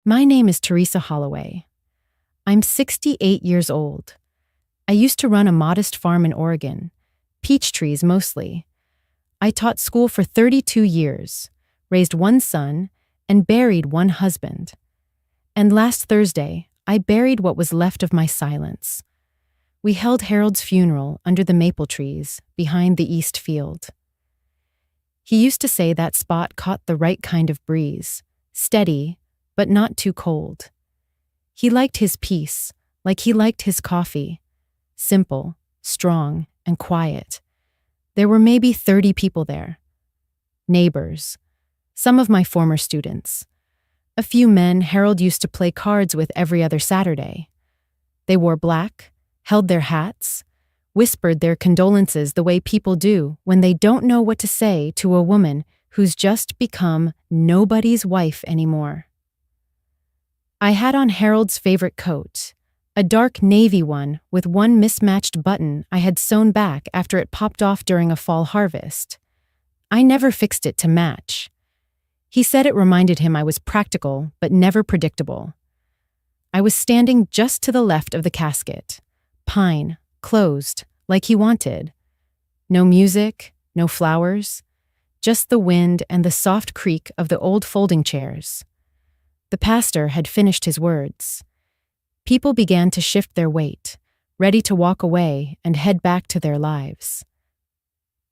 My name is Teresa Holloway. I'm 68 years old. I used to run a modest farm in Oregon, peach trees mostly. I taught school for 32 years, raised one son, and buried one husband. And last Thursday, I buried what was left of my silence. We held Harold's funeral under the maple trees behind the east field. He used to say that spot caught the right kind of breeze, steady, but not too cold. He liked his peace, like he liked his coffee. Simple, strong, and quiet. There were maybe 30 people there. Neighbors. Some of my former students. A few men Harold used to play cards with every other Saturday. They wore black, held their hats, whispered their condolences the way people do when they don't know what to say to a woman who's just become nobody's wife anymore. I had on Harold's favorite coat, a dark navy one with one mismatched button I had sewn back after it popped off during a fall harvest. I never fixed it to match. He said it reminded him I was practical but never predictable. I was standing just to the left of the casket, pine, closed, like he wanted. No music, no flowers, just the wind and the soft creak of the old folding chairs. The pastor had finished his words. People began to shift their weight, ready to walk away and head back to their lives.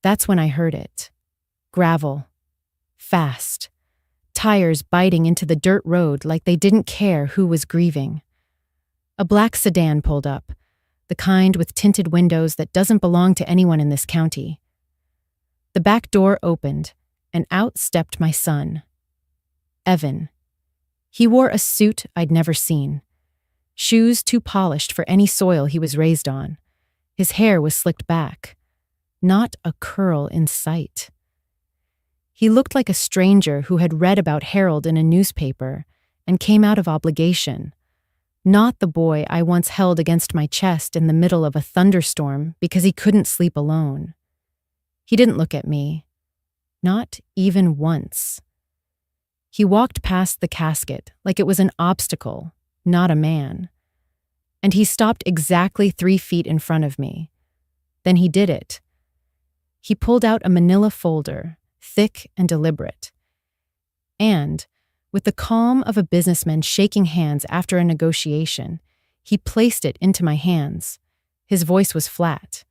That's when I heard it. Gravel. Fast. Tires biting into the dirt road like they didn't care who was grieving. A black sedan pulled up, the kind with tinted windows that doesn't belong to anyone in this county. The back door opened, and out stepped my son. Evan. He wore a suit I'd never seen. Shoes too polished for any soil he was raised on. His hair was slicked back. Not a curl in sight. He looked like a stranger who had read about Harold in a newspaper and came out of obligation. Not the boy I once held against my chest in the middle of a thunderstorm because he couldn't sleep alone. He didn't look at me. Not even once. He walked past the casket like it was an obstacle, not a man. And he stopped exactly 3 feet in front of me. Then he did it. He pulled out a manila folder, thick and deliberate. And, with the calm of a businessman shaking hands after a negotiation, he placed it into my hands. His voice was flat.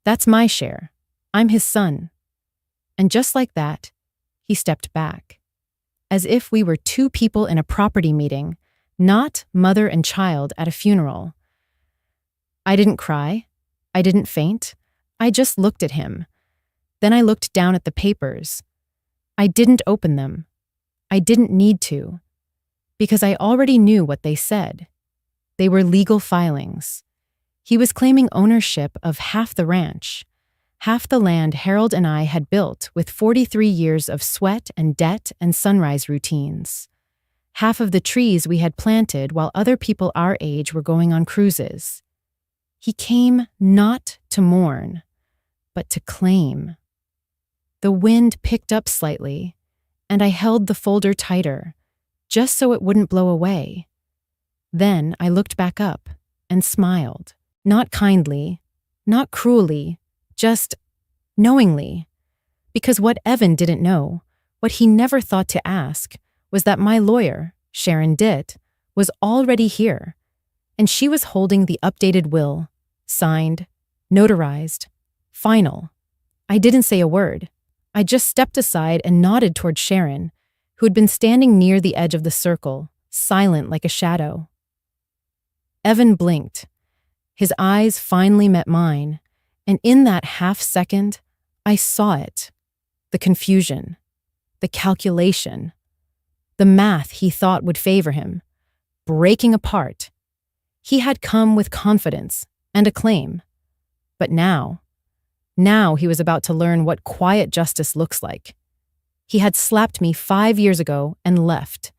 "That's my share. I'm his son." And just like that, he stepped back. As if we were two people in a property meeting, not mother and child at a funeral. I didn't cry. I didn't faint. I just looked at him. Then I looked down at the papers. I didn't open them. I didn't need to, because I already knew what they said. They were legal filings. He was claiming ownership of half the ranch, half the land Harold and I had built with 43 years of sweat and debt and sunrise routines. Half of the trees we had planted while other people our age were going on cruises. He came not to mourn, but to claim. The wind picked up slightly, and I held the folder tighter, just so it wouldn't blow away. Then I looked back up and smiled, not kindly, not cruelly, just knowingly. Because what Evan didn't know, what he never thought to ask, was that my lawyer, Sharon Ditt, was already here, and she was holding the updated will, signed, notarized, final. I didn't say a word. I just stepped aside and nodded toward Sharon, who had been standing near the edge of the circle, silent like a shadow. Evan blinked. His eyes finally met mine, and in that half second, I saw it. The confusion, the calculation, the math he thought would favor him, breaking apart. He had come with confidence and a claim. But now he was about to learn what quiet justice looks like. He had slapped me 5 years ago and left.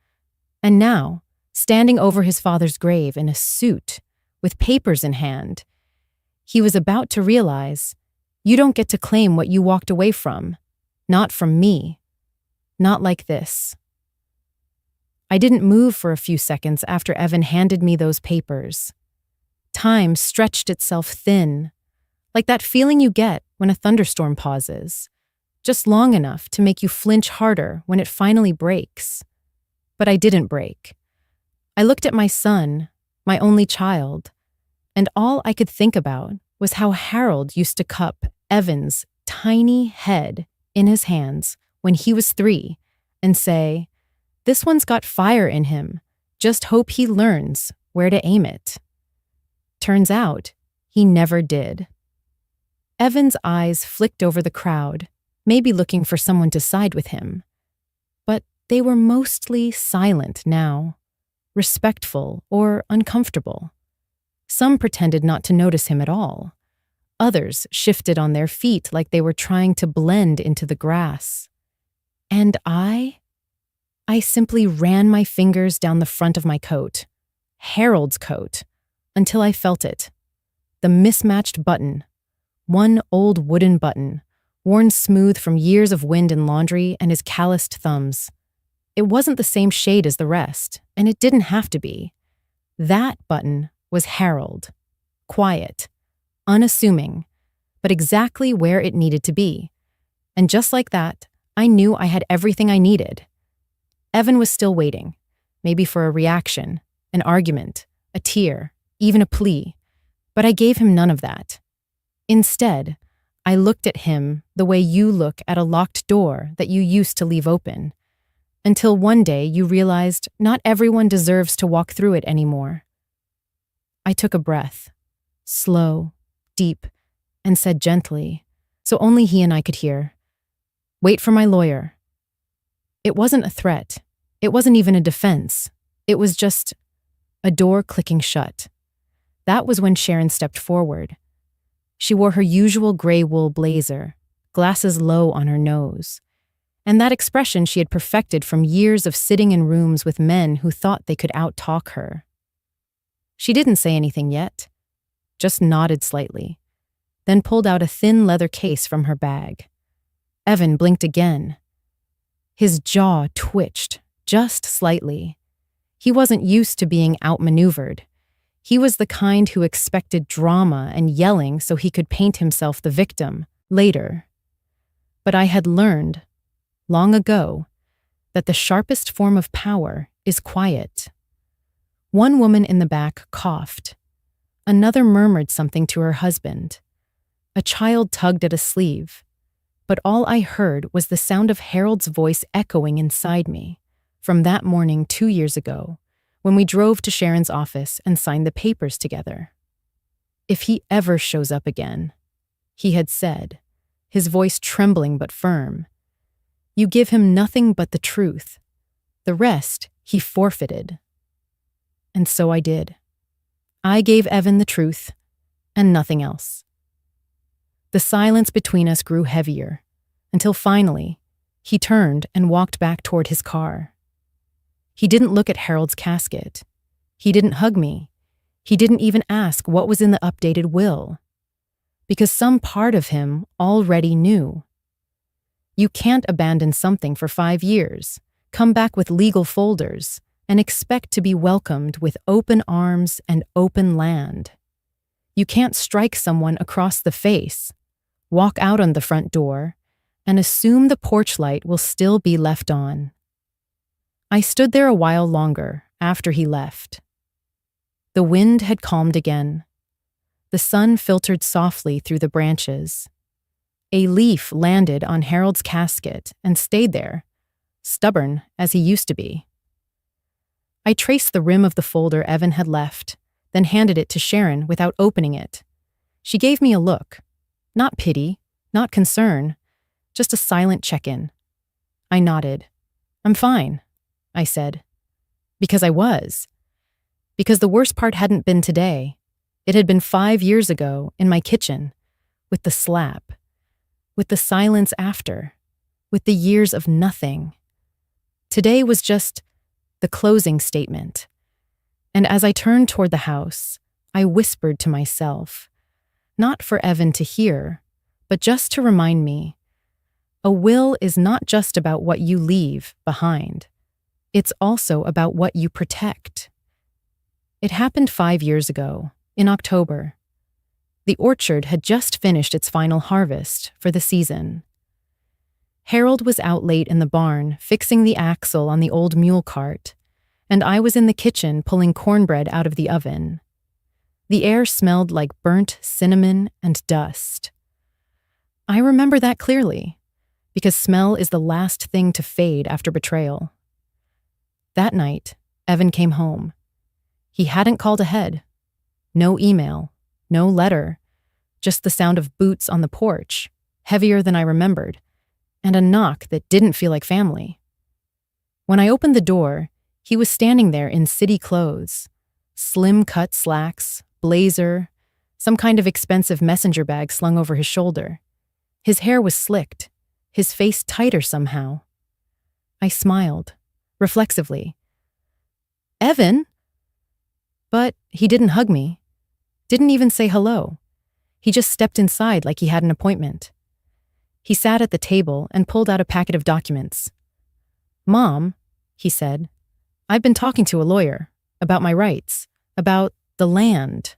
And now, standing over his father's grave in a suit, with papers in hand, he was about to realize, you don't get to claim what you walked away from. Not from me. Not like this. I didn't move for a few seconds after Evan handed me those papers. Time stretched itself thin, like that feeling you get when a thunderstorm pauses, just long enough to make you flinch harder when it finally breaks. But I didn't break. I looked at my son, my only child, and all I could think about was how Harold used to cup Evan's tiny head in his hands when he was 3 and say, "This one's got fire in him. Just hope he learns where to aim it." Turns out, he never did. Evan's eyes flicked over the crowd, maybe looking for someone to side with him. But they were mostly silent now, respectful or uncomfortable. Some pretended not to notice him at all. Others shifted on their feet like they were trying to blend into the grass. And I simply ran my fingers down the front of my coat, Harold's coat, until I felt it. The mismatched button, one old wooden button, worn smooth from years of wind and laundry and his calloused thumbs. It wasn't the same shade as the rest, and it didn't have to be. That button was Harold. Quiet, unassuming, but exactly where it needed to be. And just like that, I knew I had everything I needed. Evan was still waiting, maybe for a reaction, an argument, a tear, even a plea, but I gave him none of that. Instead, I looked at him the way you look at a locked door that you used to leave open, until one day you realized not everyone deserves to walk through it anymore. I took a breath, slow, deep, and said gently, so only he and I could hear, "Wait for my lawyer." It wasn't a threat. It wasn't even a defense. It was just a door clicking shut. That was when Sharon stepped forward. She wore her usual gray wool blazer, glasses low on her nose, and that expression she had perfected from years of sitting in rooms with men who thought they could out-talk her. She didn't say anything yet, just nodded slightly, then pulled out a thin leather case from her bag. Evan blinked again. His jaw twitched, just slightly. He wasn't used to being outmaneuvered. He was the kind who expected drama and yelling so he could paint himself the victim later. But I had learned, long ago, that the sharpest form of power is quiet. One woman in the back coughed. Another murmured something to her husband. A child tugged at a sleeve. But all I heard was the sound of Harold's voice echoing inside me from that morning 2 years ago, when we drove to Sharon's office and signed the papers together. "If he ever shows up again," he had said, his voice trembling but firm, "you give him nothing but the truth. The rest he forfeited." And so I did. I gave Evan the truth and nothing else. The silence between us grew heavier, until finally, he turned and walked back toward his car. He didn't look at Harold's casket. He didn't hug me. He didn't even ask what was in the updated will. Because some part of him already knew. You can't abandon something for 5 years, come back with legal folders, and expect to be welcomed with open arms and open land. You can't strike someone across the face, walk out on the front door, and assume the porch light will still be left on. I stood there a while longer after he left. The wind had calmed again. The sun filtered softly through the branches. A leaf landed on Harold's casket and stayed there, stubborn as he used to be. I traced the rim of the folder Evan had left, then handed it to Sharon without opening it. She gave me a look. Not pity, not concern, just a silent check-in. I nodded. "I'm fine," I said. Because I was. Because the worst part hadn't been today. It had been 5 years ago in my kitchen, with the slap, with the silence after, with the years of nothing. Today was just the closing statement. And as I turned toward the house, I whispered to myself, not for Evan to hear, but just to remind me, a will is not just about what you leave behind. It's also about what you protect. It happened 5 years ago, in October. The orchard had just finished its final harvest for the season. Harold was out late in the barn, fixing the axle on the old mule cart, and I was in the kitchen pulling cornbread out of the oven. The air smelled like burnt cinnamon and dust. I remember that clearly, because smell is the last thing to fade after betrayal. That night, Evan came home. He hadn't called ahead. No email, no letter, just the sound of boots on the porch, heavier than I remembered, and a knock that didn't feel like family. When I opened the door, he was standing there in city clothes, slim-cut slacks, blazer, some kind of expensive messenger bag slung over his shoulder. His hair was slicked, his face tighter somehow. I smiled, reflexively. "Evan?" But he didn't hug me, didn't even say hello. He just stepped inside like he had an appointment. He sat at the table and pulled out a packet of documents. "Mom," he said, "I've been talking to a lawyer about my rights, about the land."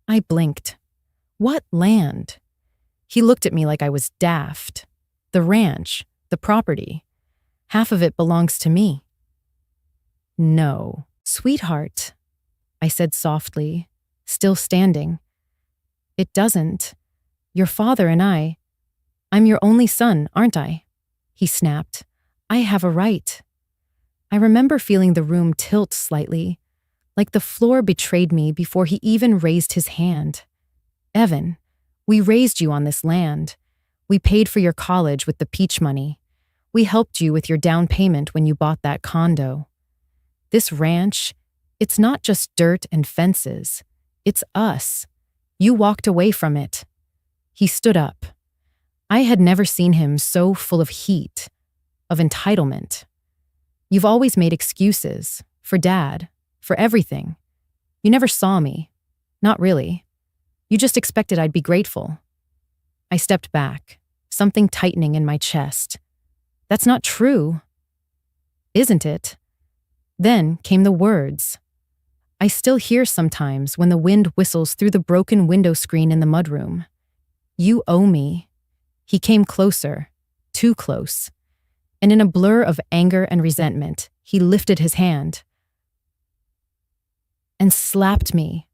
I blinked. What land? He looked at me like I was daft. The ranch, the property. Half of it belongs to me. "No, sweetheart," I said softly, still standing. "It doesn't. Your father and I'm your only son, aren't I?" He snapped. "I have a right." I remember feeling the room tilt slightly, like the floor betrayed me before he even raised his hand. "Evan, we raised you on this land. We paid for your college with the peach money. We helped you with your down payment when you bought that condo. This ranch, it's not just dirt and fences. It's us. You walked away from it." He stood up. I had never seen him so full of heat, of entitlement. "You've always made excuses, for Dad, for everything. You never saw me. Not really. You just expected I'd be grateful." I stepped back, something tightening in my chest. "That's not true." "Isn't it?" Then came the words. I still hear sometimes when the wind whistles through the broken window screen in the mudroom. "You owe me." He came closer, too close, and in a blur of anger and resentment, he lifted his hand and slapped me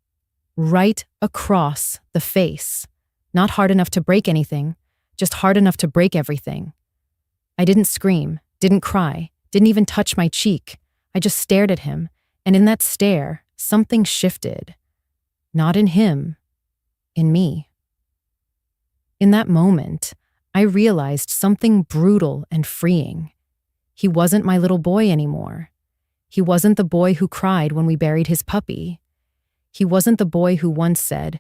right across the face. Not hard enough to break anything, just hard enough to break everything. I didn't scream, didn't cry, didn't even touch my cheek. I just stared at him, and in that stare, something shifted. Not in him, in me. In that moment, I realized something brutal and freeing. He wasn't my little boy anymore. He wasn't the boy who cried when we buried his puppy. He wasn't the boy who once said,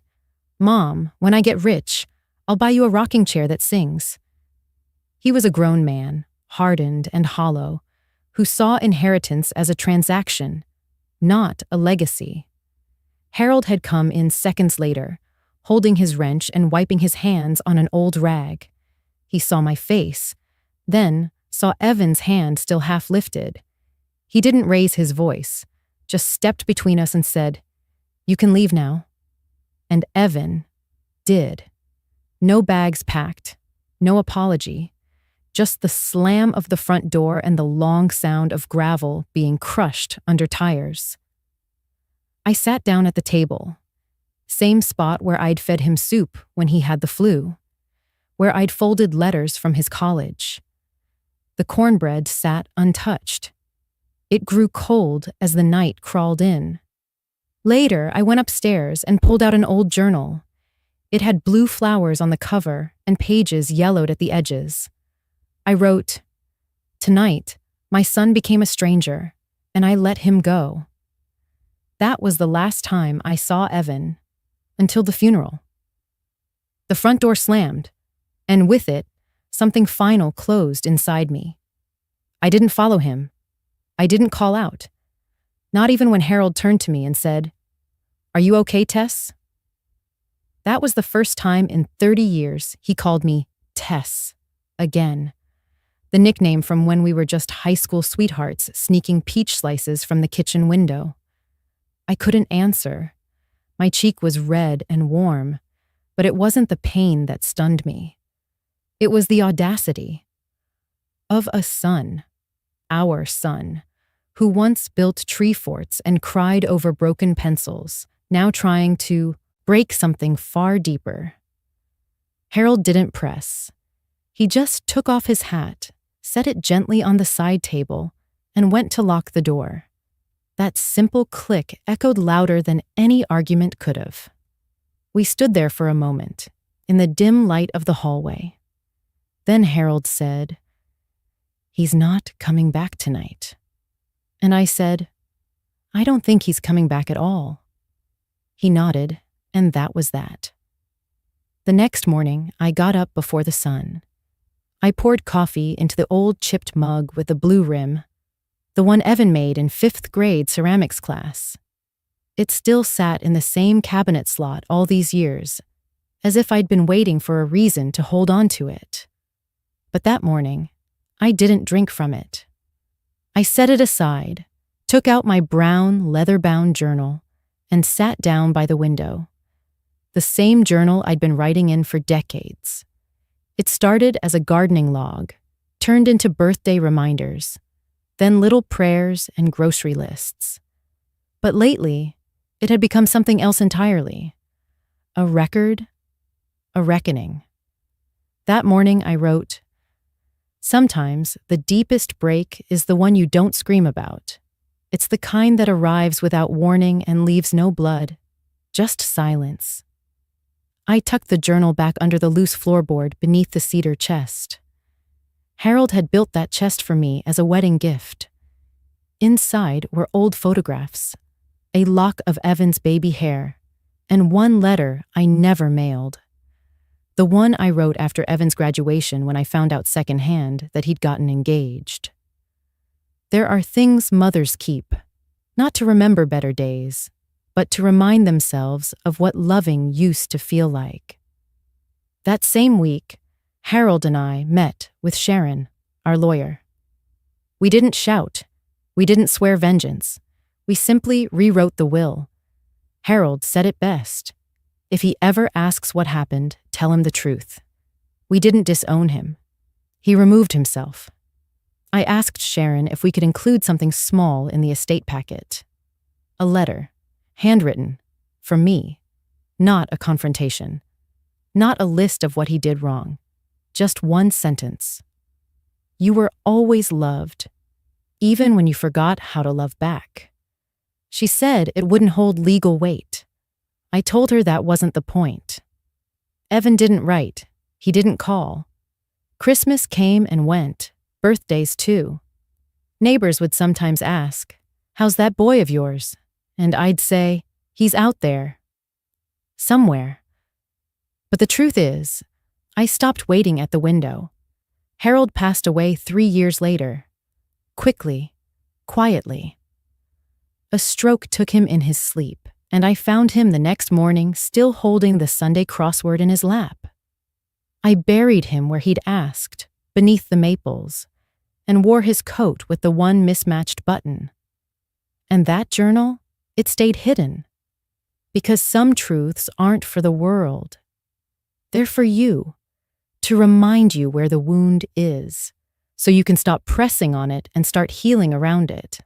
"Mom, when I get rich, I'll buy you a rocking chair that sings." He was a grown man, hardened and hollow, who saw inheritance as a transaction, not a legacy. Harold had come in seconds later, holding his wrench and wiping his hands on an old rag. He saw my face, then saw Evan's hand still half lifted. He didn't raise his voice, just stepped between us and said, "You can leave now." And Evan did. No bags packed, no apology, just the slam of the front door and the long sound of gravel being crushed under tires. I sat down at the table, same spot where I'd fed him soup when he had the flu, where I'd folded letters from his college. The cornbread sat untouched. It grew cold as the night crawled in. Later, I went upstairs and pulled out an old journal. It had blue flowers on the cover and pages yellowed at the edges. I wrote, "Tonight, my son became a stranger, and I let him go." That was the last time I saw Evan, until the funeral. The front door slammed, and with it, something final closed inside me. I didn't follow him. I didn't call out. Not even when Harold turned to me and said, "Are you okay, Tess?" That was the first time in 30 years he called me Tess again. the nickname from when we were just high school sweethearts sneaking peach slices from the kitchen window. I couldn't answer. My cheek was red and warm, but it wasn't the pain that stunned me. It was the audacity of a son, our son, who once built tree forts and cried over broken pencils, now trying to break something far deeper. Harold didn't press. He just took off his hat, set it gently on the side table, and went to lock the door. That simple click echoed louder than any argument could have. We stood there for a moment, in the dim light of the hallway. Then Harold said, "He's not coming back tonight." And I said, "I don't think he's coming back at all." He nodded, and that was that. The next morning, I got up before the sun. I poured coffee into the old chipped mug with the blue rim, the one Evan made in 5th grade ceramics class. It still sat in the same cabinet slot all these years, as if I'd been waiting for a reason to hold on to it. But that morning, I didn't drink from it. I set it aside, took out my brown, leather-bound journal, and sat down by the window. The same journal I'd been writing in for decades. It started as a gardening log, turned into birthday reminders, then little prayers and grocery lists. But lately, it had become something else entirely. A record, a reckoning. That morning I wrote, "Sometimes the deepest break is the one you don't scream about. It's the kind that arrives without warning and leaves no blood, just silence." I tucked the journal back under the loose floorboard beneath the cedar chest. Harold had built that chest for me as a wedding gift. Inside were old photographs, a lock of Evan's baby hair, and one letter I never mailed. The one I wrote after Evan's graduation when I found out secondhand that he'd gotten engaged. There are things mothers keep, not to remember better days, but to remind themselves of what loving used to feel like. That same week, Harold and I met with Sharon, our lawyer. We didn't shout. We didn't swear vengeance. We simply rewrote the will. Harold said it best. If he ever asks what happened, tell him the truth. We didn't disown him. He removed himself. I asked Sharon if we could include something small in the estate packet. A letter, handwritten, from me. Not a confrontation. Not a list of what he did wrong. Just one sentence. "You were always loved, even when you forgot how to love back." She said it wouldn't hold legal weight. I told her that wasn't the point. Evan didn't write. He didn't call. Christmas came and went. Birthdays, too. Neighbors would sometimes ask, "How's that boy of yours?" And I'd say, "He's out there. Somewhere." But the truth is, I stopped waiting at the window. Harold passed away 3 years later. Quickly, quietly. A stroke took him in his sleep, and I found him the next morning still holding the Sunday crossword in his lap. I buried him where he'd asked, beneath the maples, and wore his coat with the one mismatched button. And that journal, it stayed hidden. Because some truths aren't for the world. They're for you, to remind you where the wound is, so you can stop pressing on it and start healing around it.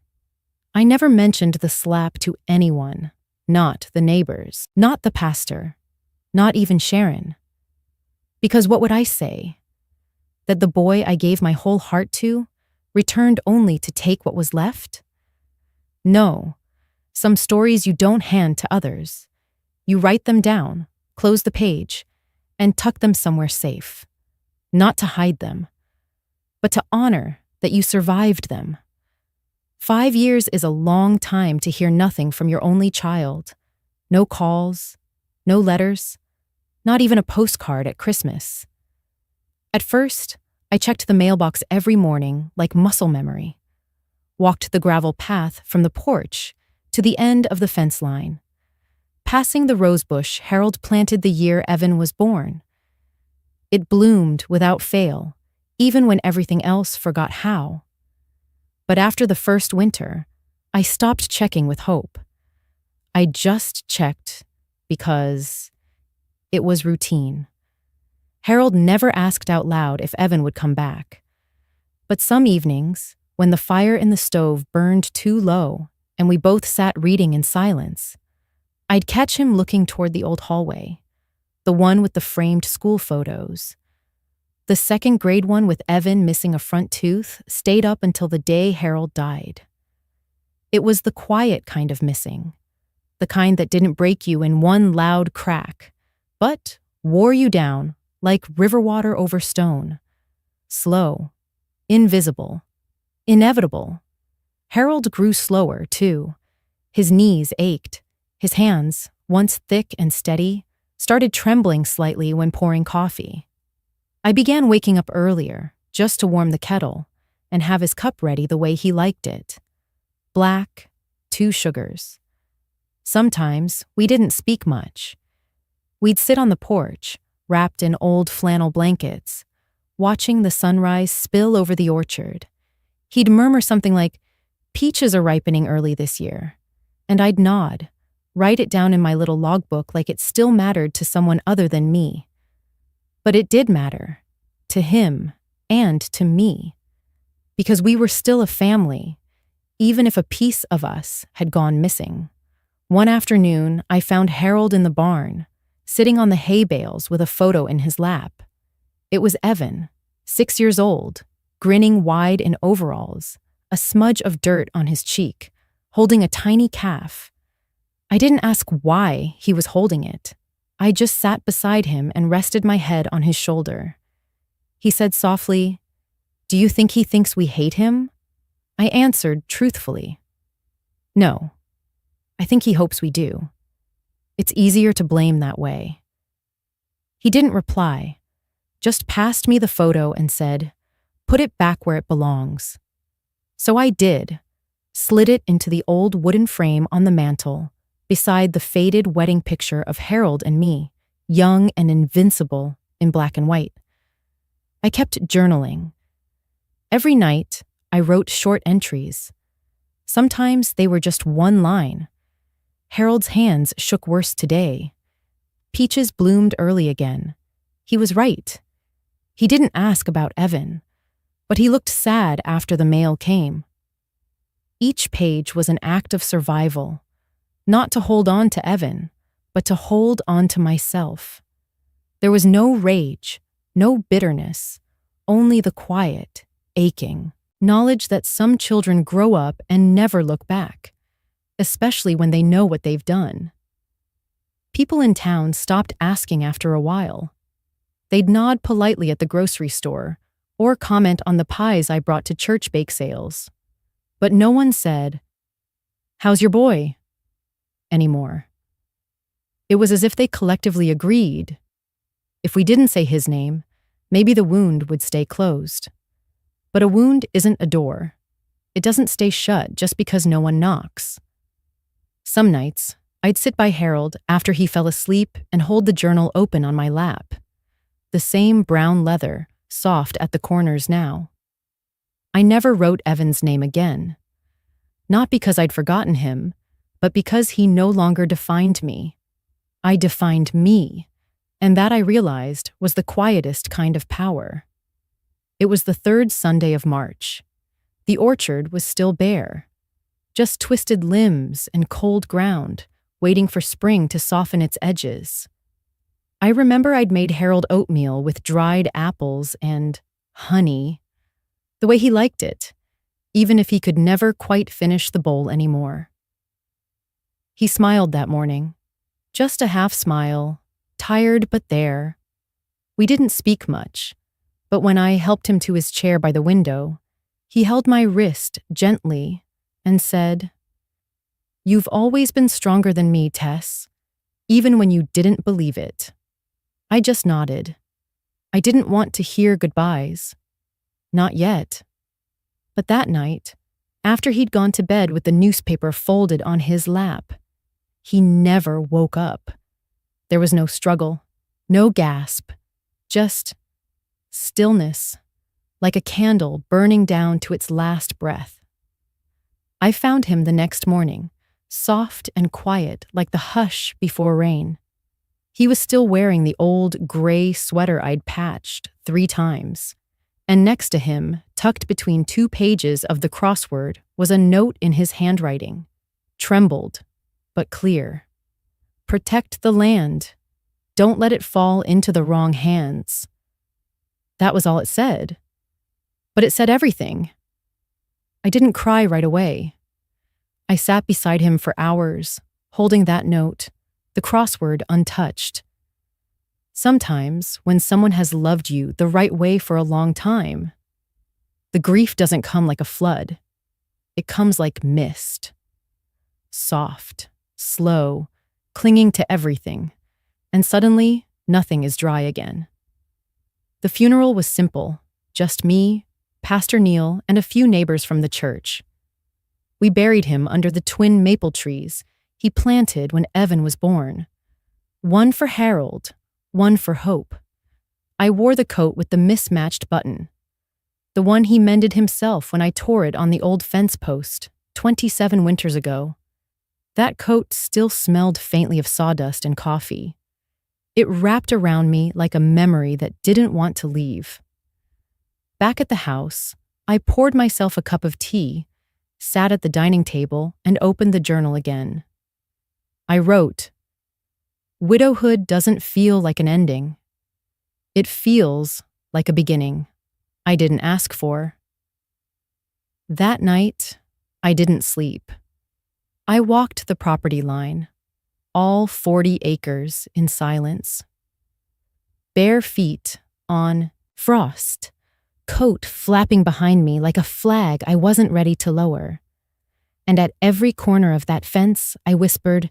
I never mentioned the slap to anyone, not the neighbors, not the pastor, not even Sharon. Because what would I say? That the boy I gave my whole heart to returned only to take what was left? No. Some stories you don't hand to others. You write them down, close the page, and tuck them somewhere safe. Not to hide them, but to honor that you survived them. 5 years is a long time to hear nothing from your only child. No calls, no letters, not even a postcard at Christmas. At first, I checked the mailbox every morning like muscle memory. Walked the gravel path from the porch to the end of the fence line. Passing the rosebush Harold planted the year Evan was born. It bloomed without fail, even when everything else forgot how. But after the first winter, I stopped checking with hope. I just checked because it was routine. Harold never asked out loud if Evan would come back. But some evenings, when the fire in the stove burned too low and we both sat reading in silence, I'd catch him looking toward the old hallway, the one with the framed school photos. The second grade one with Evan missing a front tooth stayed up until the day Harold died. It was the quiet kind of missing, the kind that didn't break you in one loud crack, but wore you down like river water over stone. Slow, invisible, inevitable. Harold grew slower, too. His knees ached. His hands, once thick and steady, started trembling slightly when pouring coffee. I began waking up earlier, just to warm the kettle, and have his cup ready the way he liked it. Black, 2 sugars. Sometimes we didn't speak much. We'd sit on the porch, wrapped in old flannel blankets, watching the sunrise spill over the orchard. He'd murmur something like, "Peaches are ripening early this year." And I'd nod, write it down in my little logbook like it still mattered to someone other than me. But it did matter, to him and to me, because we were still a family, even if a piece of us had gone missing. One afternoon, I found Harold in the barn, sitting on the hay bales with a photo in his lap. It was Evan, 6 years old, grinning wide in overalls, a smudge of dirt on his cheek, holding a tiny calf. I didn't ask why he was holding it. I just sat beside him and rested my head on his shoulder. He said softly, "Do you think he thinks we hate him?" I answered truthfully, "No. I think he hopes we do. It's easier to blame that way." He didn't reply, just passed me the photo and said, "Put it back where it belongs." So I did, slid it into the old wooden frame on the mantel, beside the faded wedding picture of Harold and me, young and invincible in black and white. I kept journaling. Every night, I wrote short entries. Sometimes they were just one line. Harold's hands shook worse today. Peaches bloomed early again. He was right. He didn't ask about Evan, but he looked sad after the mail came. Each page was an act of survival, not to hold on to Evan, but to hold on to myself. There was no rage, no bitterness, only the quiet, aching knowledge that some children grow up and never look back, especially when they know what they've done. People in town stopped asking after a while. They'd nod politely at the grocery store or comment on the pies I brought to church bake sales. But no one said, "How's your boy?" anymore. It was as if they collectively agreed. If we didn't say his name, maybe the wound would stay closed. But a wound isn't a door. It doesn't stay shut just because no one knocks. Some nights, I'd sit by Harold after he fell asleep and hold the journal open on my lap. The same brown leather, soft at the corners now. I never wrote Evan's name again. Not because I'd forgotten him, but because he no longer defined me. I defined me, and that I realized was the quietest kind of power. It was the 3rd Sunday of March. The orchard was still bare, just twisted limbs and cold ground, waiting for spring to soften its edges. I remember I'd made Harold oatmeal with dried apples and honey, the way he liked it, even if he could never quite finish the bowl anymore. He smiled that morning, just a half smile, tired but there. We didn't speak much, but when I helped him to his chair by the window, he held my wrist gently and said, "You've always been stronger than me, Tess, even when you didn't believe it." I just nodded. I didn't want to hear goodbyes. Not yet. But that night, after he'd gone to bed with the newspaper folded on his lap, he never woke up. There was no struggle, no gasp, just stillness. like a candle burning down to its last breath. I found him the next morning, soft and quiet like the hush before rain. He was still wearing the old gray sweater I'd patched 3 times, and next to him, tucked between 2 pages of the crossword, was a note in his handwriting, trembled, but clear. Protect the land. Don't let it fall into the wrong hands. That was all it said. But it said everything. I didn't cry right away. I sat beside him for hours, holding that note, the crossword untouched. Sometimes, when someone has loved you the right way for a long time, the grief doesn't come like a flood. It comes like mist. Soft, slow, clinging to everything, and suddenly, nothing is dry again. The funeral was simple, just me, Pastor Neil, and a few neighbors from the church. We buried him under the twin maple trees he planted when Evan was born. One for Harold, one for Hope. I wore the coat with the mismatched button, the one he mended himself when I tore it on the old fence post 27 winters ago. That coat still smelled faintly of sawdust and coffee. It wrapped around me like a memory that didn't want to leave. Back at the house, I poured myself a cup of tea, sat at the dining table, and opened the journal again. I wrote, "Widowhood doesn't feel like an ending. It feels like a beginning I didn't ask for." That night, I didn't sleep. I walked the property line, all 40 acres in silence. Bare feet on frost, coat flapping behind me like a flag I wasn't ready to lower. And at every corner of that fence, I whispered,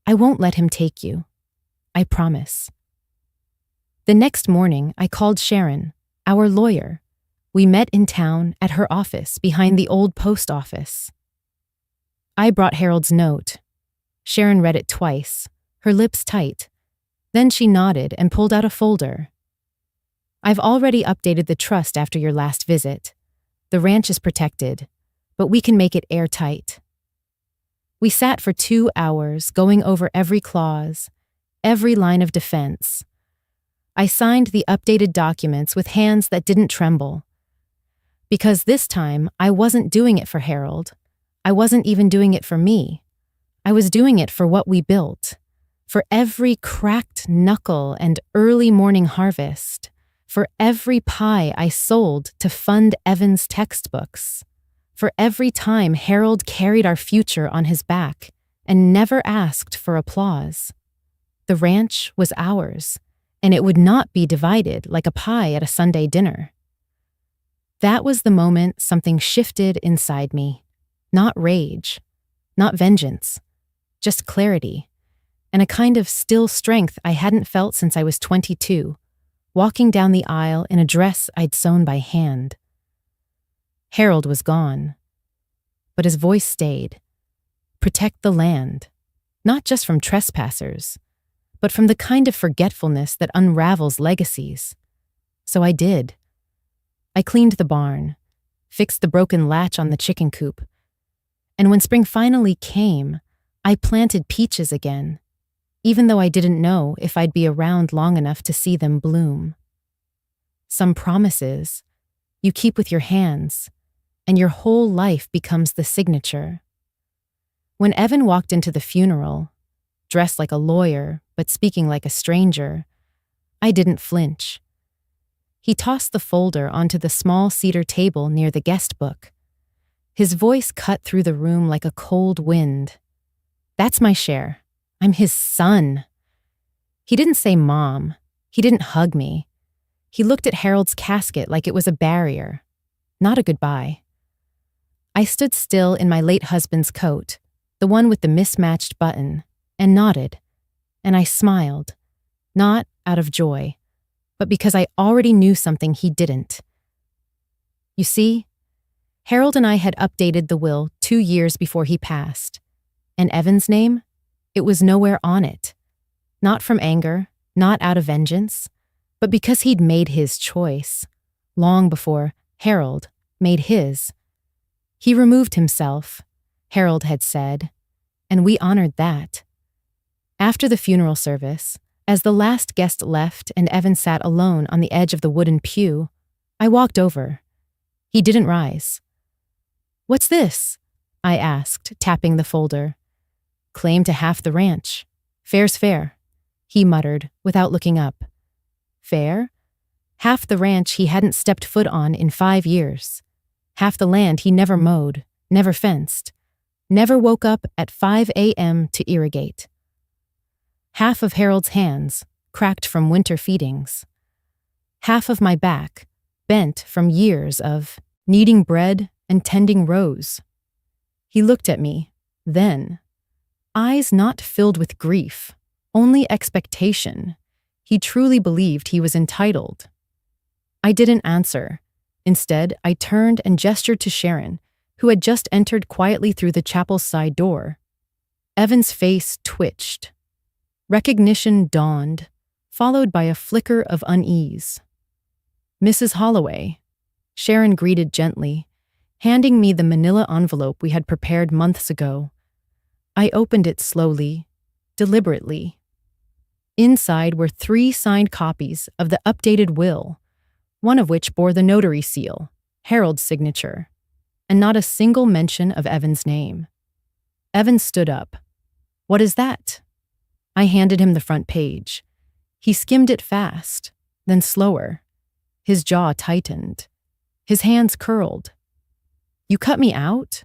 "I won't let him take you. I promise." The next morning, I called Sharon, our lawyer. We met in town at her office behind the old post office. I brought Harold's note. Sharon read it twice, her lips tight. Then she nodded and pulled out a folder. "I've already updated the trust after your last visit. The ranch is protected, but we can make it airtight." We sat for 2 hours, going over every clause, every line of defense. I signed the updated documents with hands that didn't tremble. Because this time, I wasn't doing it for Harold. I wasn't even doing it for me. I was doing it for what we built, for every cracked knuckle and early morning harvest, for every pie I sold to fund Evan's textbooks, for every time Harold carried our future on his back and never asked for applause. The ranch was ours, and it would not be divided like a pie at a Sunday dinner. That was the moment something shifted inside me. Not rage, not vengeance, just clarity, and a kind of still strength I hadn't felt since I was 22, walking down the aisle in a dress I'd sewn by hand. Harold was gone, but his voice stayed. Protect the land, not just from trespassers, but from the kind of forgetfulness that unravels legacies. So I did. I cleaned the barn, fixed the broken latch on the chicken coop, and when spring finally came, I planted peaches again, even though I didn't know if I'd be around long enough to see them bloom. Some promises you keep with your hands, and your whole life becomes the signature. When Evan walked into the funeral, dressed like a lawyer but speaking like a stranger, I didn't flinch. He tossed the folder onto the small cedar table near the guest book. His voice cut through the room like a cold wind. "That's my share. I'm his son." He didn't say mom. He didn't hug me. He looked at Harold's casket like it was a barrier, not a goodbye. I stood still in my late husband's coat, the one with the mismatched button, and nodded. And I smiled, not out of joy, but because I already knew something he didn't. You see, Harold and I had updated the will 2 years before he passed, and Evan's name, it was nowhere on it. Not from anger, not out of vengeance, but because he'd made his choice, long before Harold made his. He removed himself, Harold had said, and we honored that. After the funeral service, as the last guest left and Evan sat alone on the edge of the wooden pew, I walked over. He didn't rise. "What's this?" I asked, tapping the folder. "Claim to half the ranch. Fair's fair," he muttered, without looking up. Fair? Half the ranch he hadn't stepped foot on in 5 years. Half the land he never mowed, never fenced, never woke up at 5 a.m. to irrigate. Half of Harold's hands, cracked from winter feedings. Half of my back, bent from years of kneading bread and tending rows. He looked at me, then. Eyes not filled with grief, only expectation. He truly believed he was entitled. I didn't answer. Instead, I turned and gestured to Sharon, who had just entered quietly through the chapel's side door. Evan's face twitched. Recognition dawned, followed by a flicker of unease. "Mrs. Holloway," Sharon greeted gently, handing me the manila envelope we had prepared months ago. I opened it slowly, deliberately. Inside were 3 signed copies of the updated will, one of which bore the notary seal, Harold's signature, and not a single mention of Evan's name. Evan stood up. "What is that?" I handed him the front page. He skimmed it fast, then slower. His jaw tightened. His hands curled. "You cut me out?"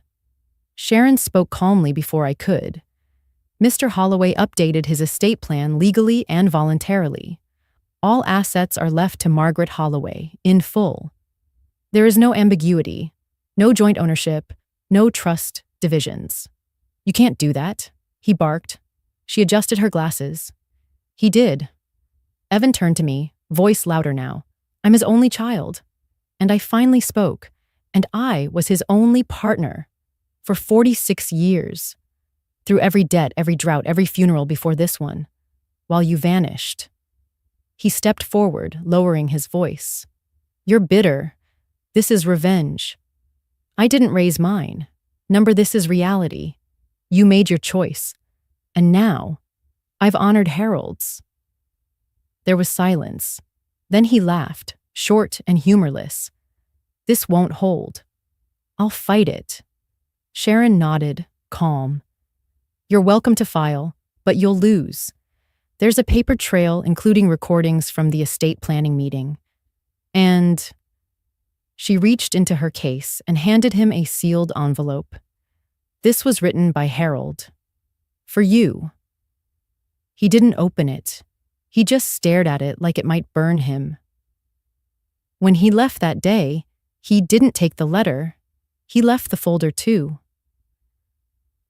Sharon spoke calmly before I could. Mr. Holloway updated his estate plan legally and voluntarily. All assets are left to Margaret Holloway, in full. There is no ambiguity, no joint ownership, no trust divisions. "You can't do that," he barked. She adjusted her glasses. "He did." Evan turned to me, voice louder now. "I'm his only child." And I finally spoke, and I was his only partner for 46 years. Through every debt, every drought, every funeral before this one, while you vanished. He stepped forward, lowering his voice. "You're bitter. This is revenge. I didn't raise mine. Number, this is reality. You made your choice. And now, I've honored Harold's." There was silence. Then he laughed, short and humorless. "This won't hold. I'll fight it." Sharon nodded, calm. "You're welcome to file, but you'll lose. There's a paper trail including recordings from the estate planning meeting. And..." She reached into her case and handed him a sealed envelope. This was written by Harold. "For you." He didn't open it. He just stared at it like it might burn him. When he left that day, he didn't take the letter. He left the folder too.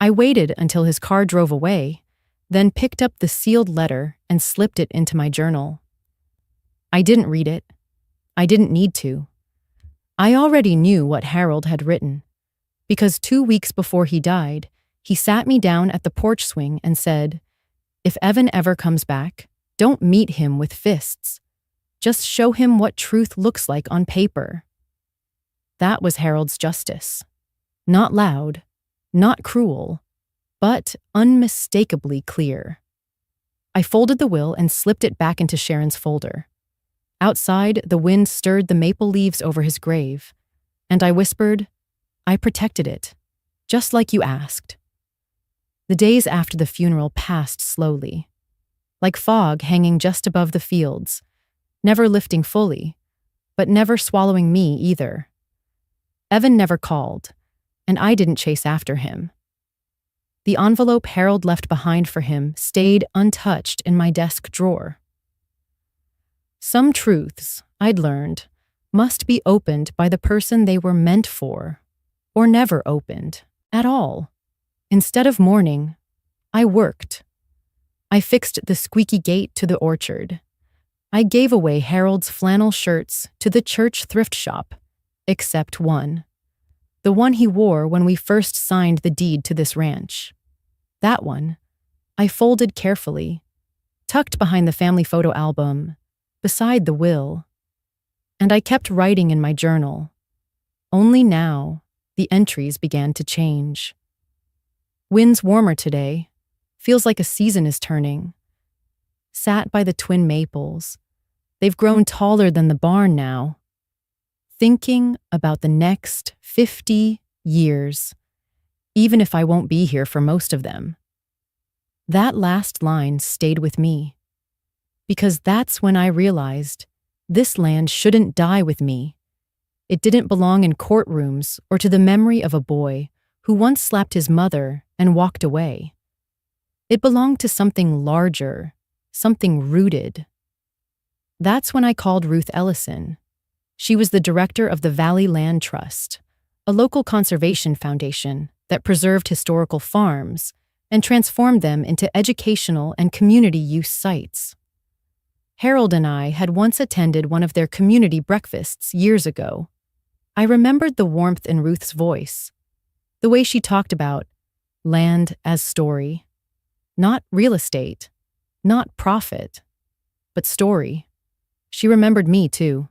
I waited until his car drove away, then picked up the sealed letter and slipped it into my journal. I didn't read it. I didn't need to. I already knew what Harold had written, because 2 weeks before he died, he sat me down at the porch swing and said, "If Evan ever comes back, don't meet him with fists. Just show him what truth looks like on paper." That was Harold's justice. Not loud, not cruel, but unmistakably clear. I folded the will and slipped it back into Sharon's folder. Outside, the wind stirred the maple leaves over his grave, and I whispered, "I protected it, just like you asked." The days after the funeral passed slowly, like fog hanging just above the fields, never lifting fully, but never swallowing me either. Evan never called, and I didn't chase after him. The envelope Harold left behind for him stayed untouched in my desk drawer. Some truths, I'd learned, must be opened by the person they were meant for, or never opened, at all. Instead of mourning, I worked. I fixed the squeaky gate to the orchard. I gave away Harold's flannel shirts to the church thrift shop, except one. The one he wore when we first signed the deed to this ranch. That one, I folded carefully, tucked behind the family photo album, beside the will. And I kept writing in my journal. Only now, the entries began to change. Wind's warmer today. Feels like a season is turning. Sat by the twin maples. They've grown taller than the barn now. Thinking about the next 50 years, even if I won't be here for most of them. That last line stayed with me, because that's when I realized this land shouldn't die with me. It didn't belong in courtrooms or to the memory of a boy who once slapped his mother and walked away. It belonged to something larger, something rooted. That's when I called Ruth Ellison. She was the director of the Valley Land Trust, a local conservation foundation that preserved historical farms and transformed them into educational and community use sites. Harold and I had once attended one of their community breakfasts years ago. I remembered the warmth in Ruth's voice, the way she talked about land as story. Not real estate, not profit, but story. She remembered me, too.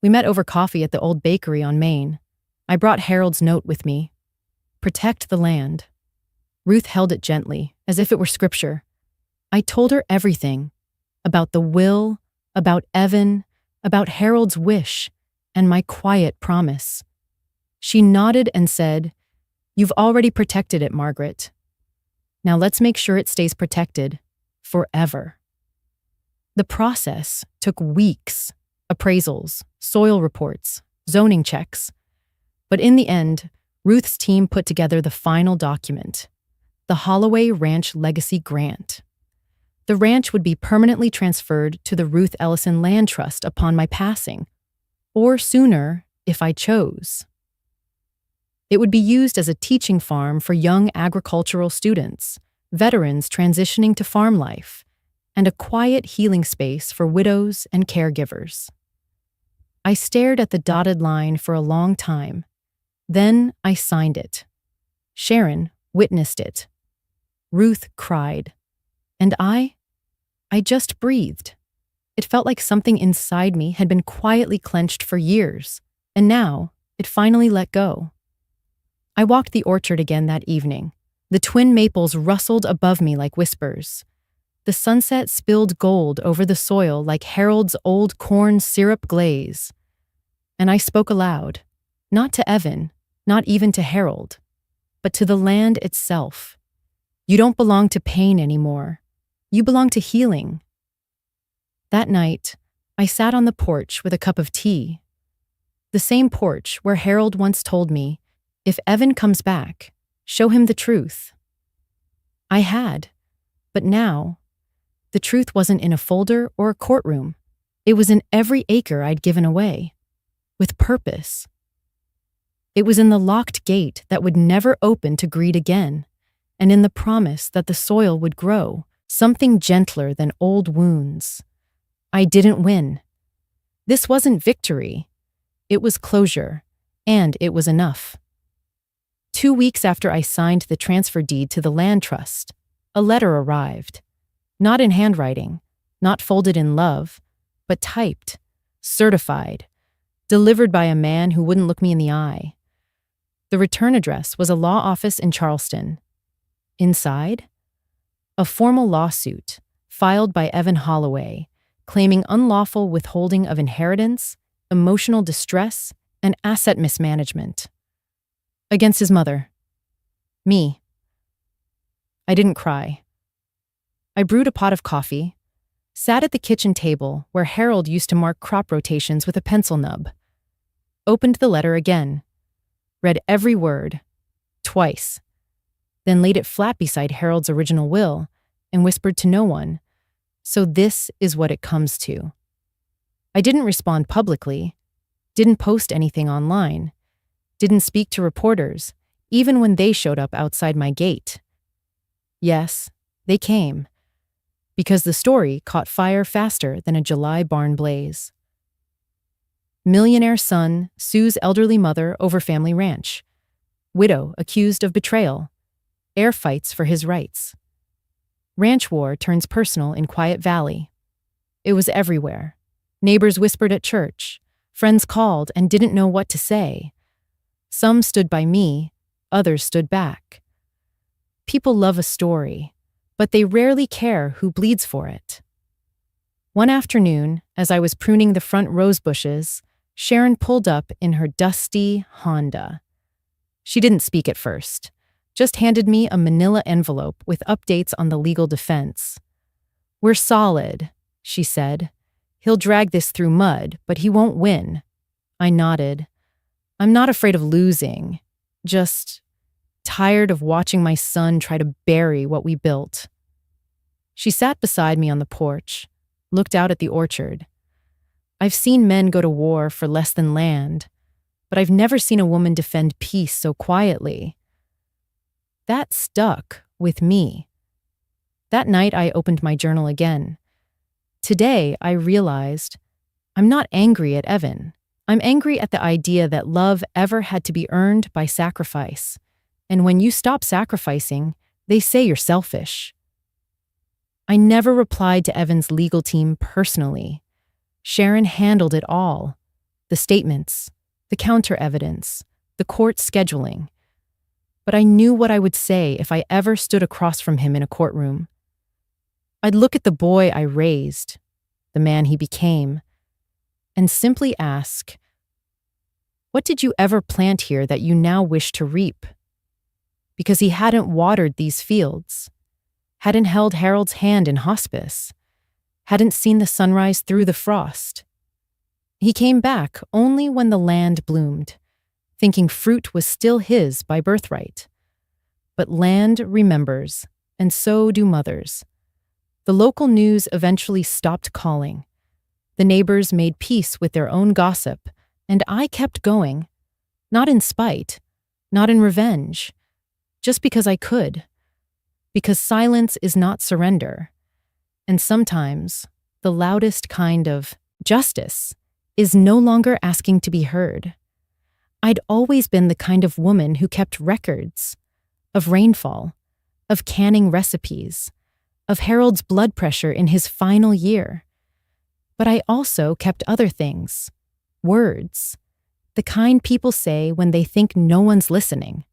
We met over coffee at the old bakery on Main. I brought Harold's note with me. Protect the land. Ruth held it gently, as if it were scripture. I told her everything, about the will, about Evan, about Harold's wish, and my quiet promise. She nodded and said, "You've already protected it, Margaret. Now let's make sure it stays protected forever." The process took weeks, appraisals, soil reports, zoning checks. But in the end, Ruth's team put together the final document, the Holloway Ranch Legacy Grant. The ranch would be permanently transferred to the Ruth Ellison Land Trust upon my passing, or sooner if I chose. It would be used as a teaching farm for young agricultural students, veterans transitioning to farm life, and a quiet healing space for widows and caregivers. I stared at the dotted line for a long time. Then I signed it. Sharon witnessed it. Ruth cried. And I just breathed. It felt like something inside me had been quietly clenched for years, and now it finally let go. I walked the orchard again that evening. The twin maples rustled above me like whispers. The sunset spilled gold over the soil like Harold's old corn syrup glaze. And I spoke aloud, not to Evan, not even to Harold, but to the land itself. You don't belong to pain anymore. You belong to healing. That night, I sat on the porch with a cup of tea. The same porch where Harold once told me, if Evan comes back, show him the truth. I had, but now, the truth wasn't in a folder or a courtroom. It was in every acre I'd given away, with purpose. It was in the locked gate that would never open to greed again, and in the promise that the soil would grow, something gentler than old wounds. I didn't win. This wasn't victory. It was closure, and it was enough. 2 weeks after I signed the transfer deed to the land trust, a letter arrived. Not in handwriting, not folded in love, but typed, certified, delivered by a man who wouldn't look me in the eye. The return address was a law office in Charleston. Inside, a formal lawsuit filed by Evan Holloway, claiming unlawful withholding of inheritance, emotional distress, and asset mismanagement. Against his mother. Me. I didn't cry. I brewed a pot of coffee, sat at the kitchen table where Harold used to mark crop rotations with a pencil nub, opened the letter again, read every word, twice, then laid it flat beside Harold's original will and whispered to no one, "So this is what it comes to." I didn't respond publicly, didn't post anything online, didn't speak to reporters, even when they showed up outside my gate. Yes, they came, because the story caught fire faster than a July barn blaze. Millionaire son sues elderly mother over family ranch. Widow accused of betrayal. Heir fights for his rights. Ranch war turns personal in Quiet Valley. It was everywhere. Neighbors whispered at church. Friends called and didn't know what to say. Some stood by me, others stood back. People love a story, but they rarely care who bleeds for it. One afternoon, as I was pruning the front rose bushes, Sharon pulled up in her dusty Honda. She didn't speak at first, just handed me a manila envelope with updates on the legal defense. "We're solid," she said. "He'll drag this through mud, but he won't win." I nodded. I'm not afraid of losing, just tired of watching my son try to bury what we built. She sat beside me on the porch, looked out at the orchard. I've seen men go to war for less than land, but I've never seen a woman defend peace so quietly. That stuck with me. That night I opened my journal again. Today I realized I'm not angry at Evan. I'm angry at the idea that love ever had to be earned by sacrifice. And when you stop sacrificing, they say you're selfish. I never replied to Evan's legal team personally. Sharon handled it all. The statements, the counter-evidence, the court scheduling. But I knew what I would say if I ever stood across from him in a courtroom. I'd look at the boy I raised, the man he became, and simply ask, "What did you ever plant here that you now wish to reap?" Because he hadn't watered these fields, hadn't held Harold's hand in hospice, hadn't seen the sunrise through the frost. He came back only when the land bloomed, thinking fruit was still his by birthright. But land remembers, and so do mothers. The local news eventually stopped calling. The neighbors made peace with their own gossip, and I kept going. Not in spite, not in revenge, just because I could. Because silence is not surrender. And sometimes, the loudest kind of justice is no longer asking to be heard. I'd always been the kind of woman who kept records of rainfall, of canning recipes, of Harold's blood pressure in his final year. But I also kept other things, words, the kind people say when they think no one's listening,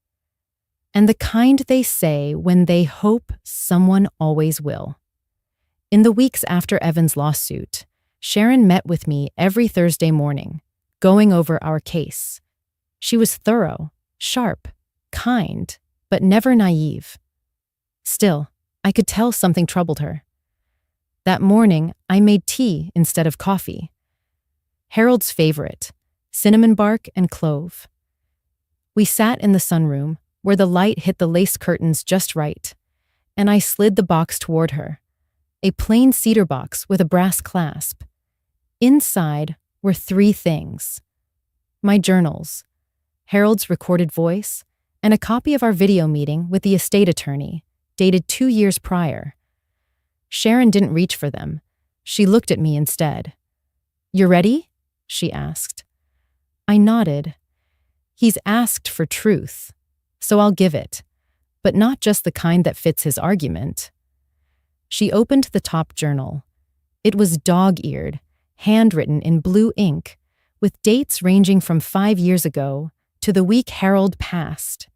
and the kind they say when they hope someone always will. In the weeks after Evan's lawsuit, Sharon met with me every Thursday morning, going over our case. She was thorough, sharp, kind, but never naive. Still, I could tell something troubled her. That morning, I made tea instead of coffee. Harold's favorite, cinnamon bark and clove. We sat in the sunroom, where the light hit the lace curtains just right, and I slid the box toward her. A plain cedar box with a brass clasp. Inside were 3 things. My journals, Harold's recorded voice, and a copy of our video meeting with the estate attorney, dated 2 years prior. Sharon didn't reach for them. She looked at me instead. "You ready?" she asked. I nodded. He's asked for truth, so I'll give it, but not just the kind that fits his argument. She opened the top journal. It was dog-eared, handwritten in blue ink, with dates ranging from 5 years ago to the week Harold passed.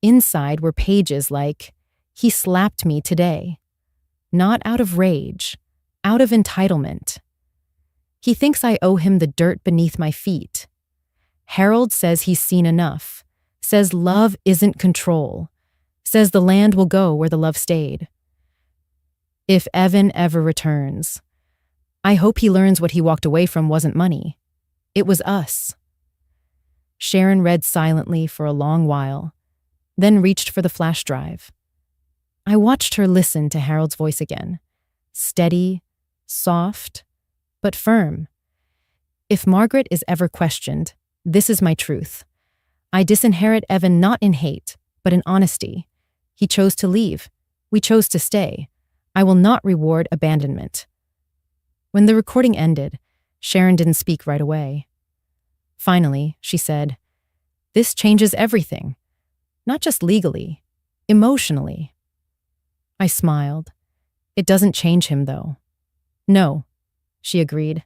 Inside were pages like, "He slapped me today." Not out of rage, out of entitlement. He thinks I owe him the dirt beneath my feet. Harold says he's seen enough, says love isn't control, says the land will go where the love stayed. If Evan ever returns, I hope he learns what he walked away from wasn't money. It was us. Sharon read silently for a long while, then reached for the flash drive. I watched her listen to Harold's voice again. Steady, soft, but firm. If Margaret is ever questioned, this is my truth. I disinherit Evan not in hate, but in honesty. He chose to leave. We chose to stay. I will not reward abandonment. When the recording ended, Sharon didn't speak right away. Finally, she said, "This changes everything. Not just legally, emotionally." I smiled. "It doesn't change him, though." "No," she agreed.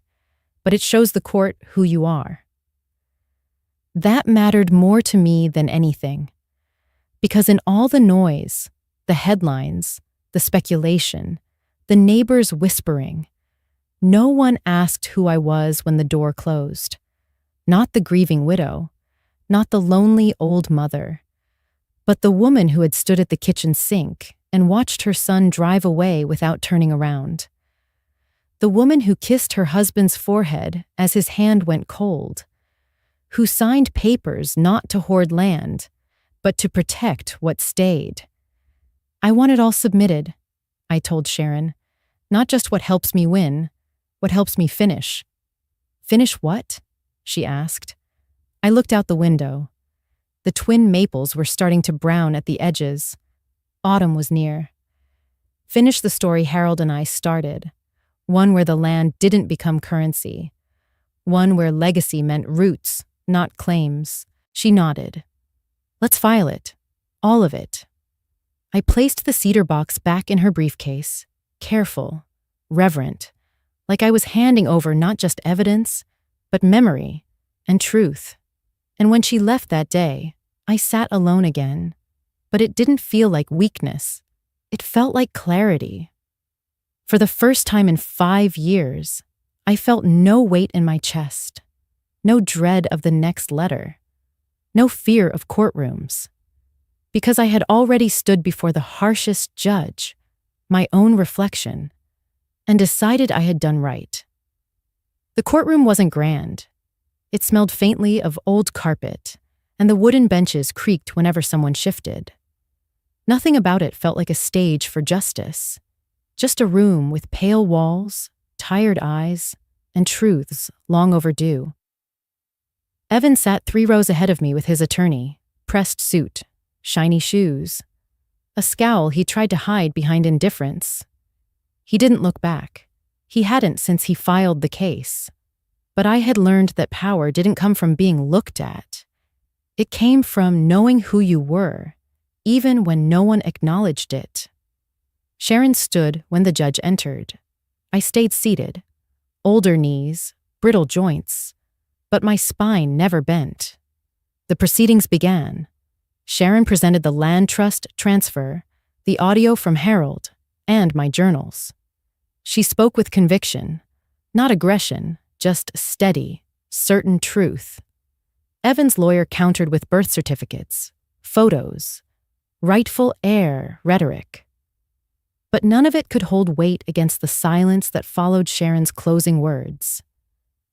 but it shows the court who you are. That mattered more to me than anything, because in all the noise, the headlines, the speculation, the neighbors whispering, no one asked who I was when the door closed. Not the grieving widow, not the lonely old mother, but the woman who had stood at the kitchen sink and watched her son drive away without turning around. The woman who kissed her husband's forehead as his hand went cold, who signed papers not to hoard land, but to protect what stayed. I want it all submitted, I told Sharon, not just what helps me win, what helps me finish. Finish what? She asked. I looked out the window. The twin maples were starting to brown at the edges. Autumn was near. Finish the story Harold and I started, one where the land didn't become currency, one where legacy meant roots, not claims. She nodded. Let's file it. All of it. I placed the cedar box back in her briefcase, careful, reverent, like I was handing over not just evidence, but memory and truth. And when she left that day, I sat alone again, but it didn't feel like weakness. It felt like clarity. For the first time in 5 years, I felt no weight in my chest, no dread of the next letter, no fear of courtrooms, because I had already stood before the harshest judge, my own reflection, and decided I had done right. The courtroom wasn't grand. It smelled faintly of old carpet, and the wooden benches creaked whenever someone shifted. Nothing about it felt like a stage for justice, just a room with pale walls, tired eyes, and truths long overdue. Evan sat 3 rows ahead of me with his attorney, pressed suit, shiny shoes, a scowl he tried to hide behind indifference. He didn't look back. He hadn't since he filed the case. But I had learned that power didn't come from being looked at. It came from knowing who you were, even when no one acknowledged it. Sharon stood when the judge entered. I stayed seated, older knees, brittle joints, but my spine never bent. The proceedings began. Sharon presented the land trust transfer, the audio from Harold, and my journals. She spoke with conviction, not aggression, just steady, certain truth. Evan's lawyer countered with birth certificates, photos, rightful heir rhetoric. But none of it could hold weight against the silence that followed Sharon's closing words.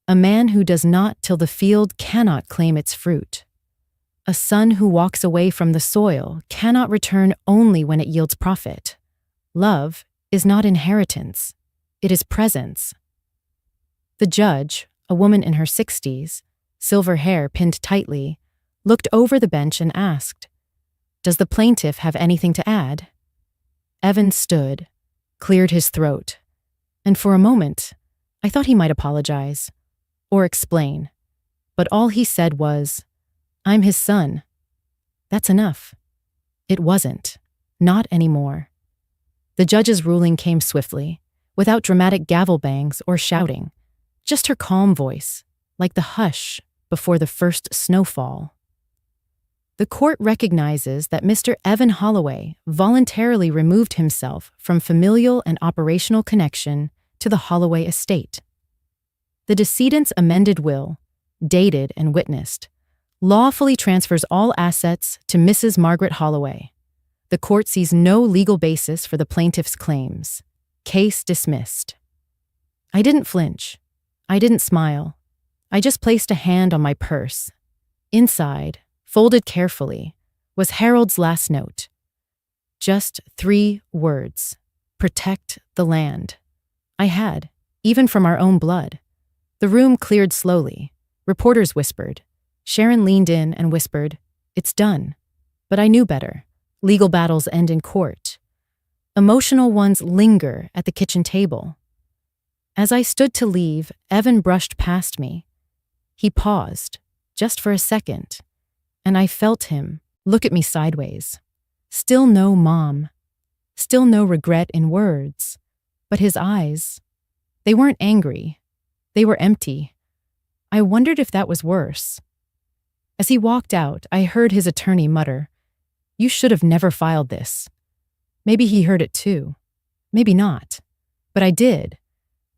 A man who does not till the field cannot claim its fruit. A son who walks away from the soil cannot return only when it yields profit. Love is not inheritance. It is presence. The judge, a woman in her 60s, silver hair pinned tightly, looked over the bench and asked, "Does the plaintiff have anything to add?" Evan stood, cleared his throat, and for a moment, I thought he might apologize or explain, but all he said was, "I'm his son." That's enough. It wasn't. Not anymore. The judge's ruling came swiftly, without dramatic gavel bangs or shouting. Just her calm voice, like the hush before the first snowfall. The court recognizes that Mr. Evan Holloway voluntarily removed himself from familial and operational connection to the Holloway estate. The decedent's amended will, dated and witnessed, lawfully transfers all assets to Mrs. Margaret Holloway. The court sees no legal basis for the plaintiff's claims. Case dismissed. I didn't flinch. I didn't smile. I just placed a hand on my purse. Inside, folded carefully, was Harold's last note. Just 3 words. Protect the land. I had, even from our own blood. The room cleared slowly. Reporters whispered. Sharon leaned in and whispered, "It's done." But I knew better. Legal battles end in court. Emotional ones linger at the kitchen table. As I stood to leave, Evan brushed past me. He paused, just for a second, and I felt him look at me sideways. Still no mom. Still no regret in words. But his eyes, they weren't angry. They were empty. I wondered if that was worse. As he walked out, I heard his attorney mutter, "You should have never filed this." Maybe he heard it too. Maybe not. But I did.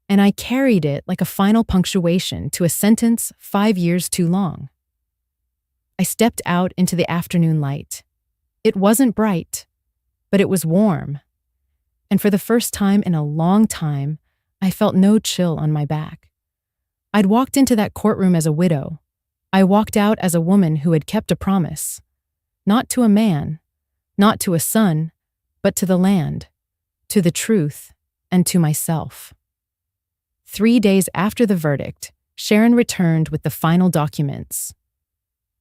And I carried it like a final punctuation to a sentence 5 years too long. I stepped out into the afternoon light. It wasn't bright, but it was warm. And for the first time in a long time, I felt no chill on my back. I'd walked into that courtroom as a widow. I walked out as a woman who had kept a promise. Not to a man, not to a son, but to the land, to the truth, and to myself. 3 days after the verdict, Sharon returned with the final documents.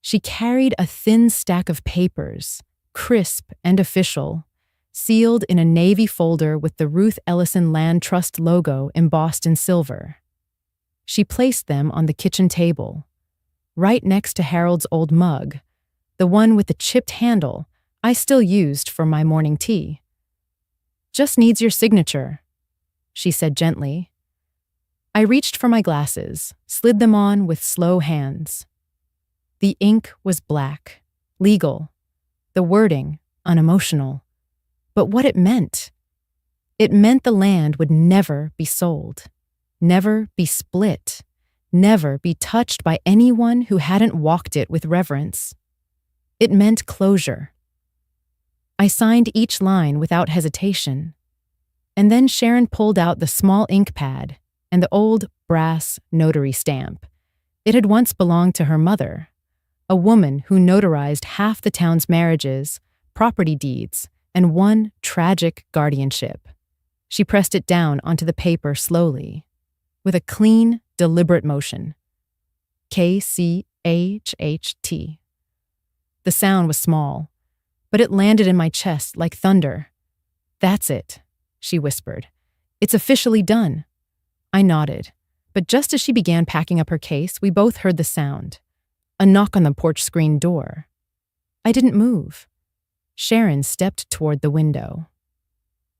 She carried a thin stack of papers, crisp and official, sealed in a navy folder with the Ruth Ellison Land Trust logo embossed in silver. She placed them on the kitchen table, right next to Harold's old mug, the one with the chipped handle I still used for my morning tea. "Just needs your signature," she said gently. I reached for my glasses, slid them on with slow hands. The ink was black, legal, the wording unemotional. But what it meant the land would never be sold, never be split, never be touched by anyone who hadn't walked it with reverence. It meant closure. I signed each line without hesitation. And then Sharon pulled out the small ink pad and the old brass notary stamp. It had once belonged to her mother, a woman who notarized half the town's marriages, property deeds, and one tragic guardianship. She pressed it down onto the paper slowly, with a clean, deliberate motion. KCHHT. The sound was small, but it landed in my chest like thunder. "That's it," she whispered. "It's officially done." I nodded, but just as she began packing up her case, we both heard the sound. A knock on the porch screen door. I didn't move. Sharon stepped toward the window.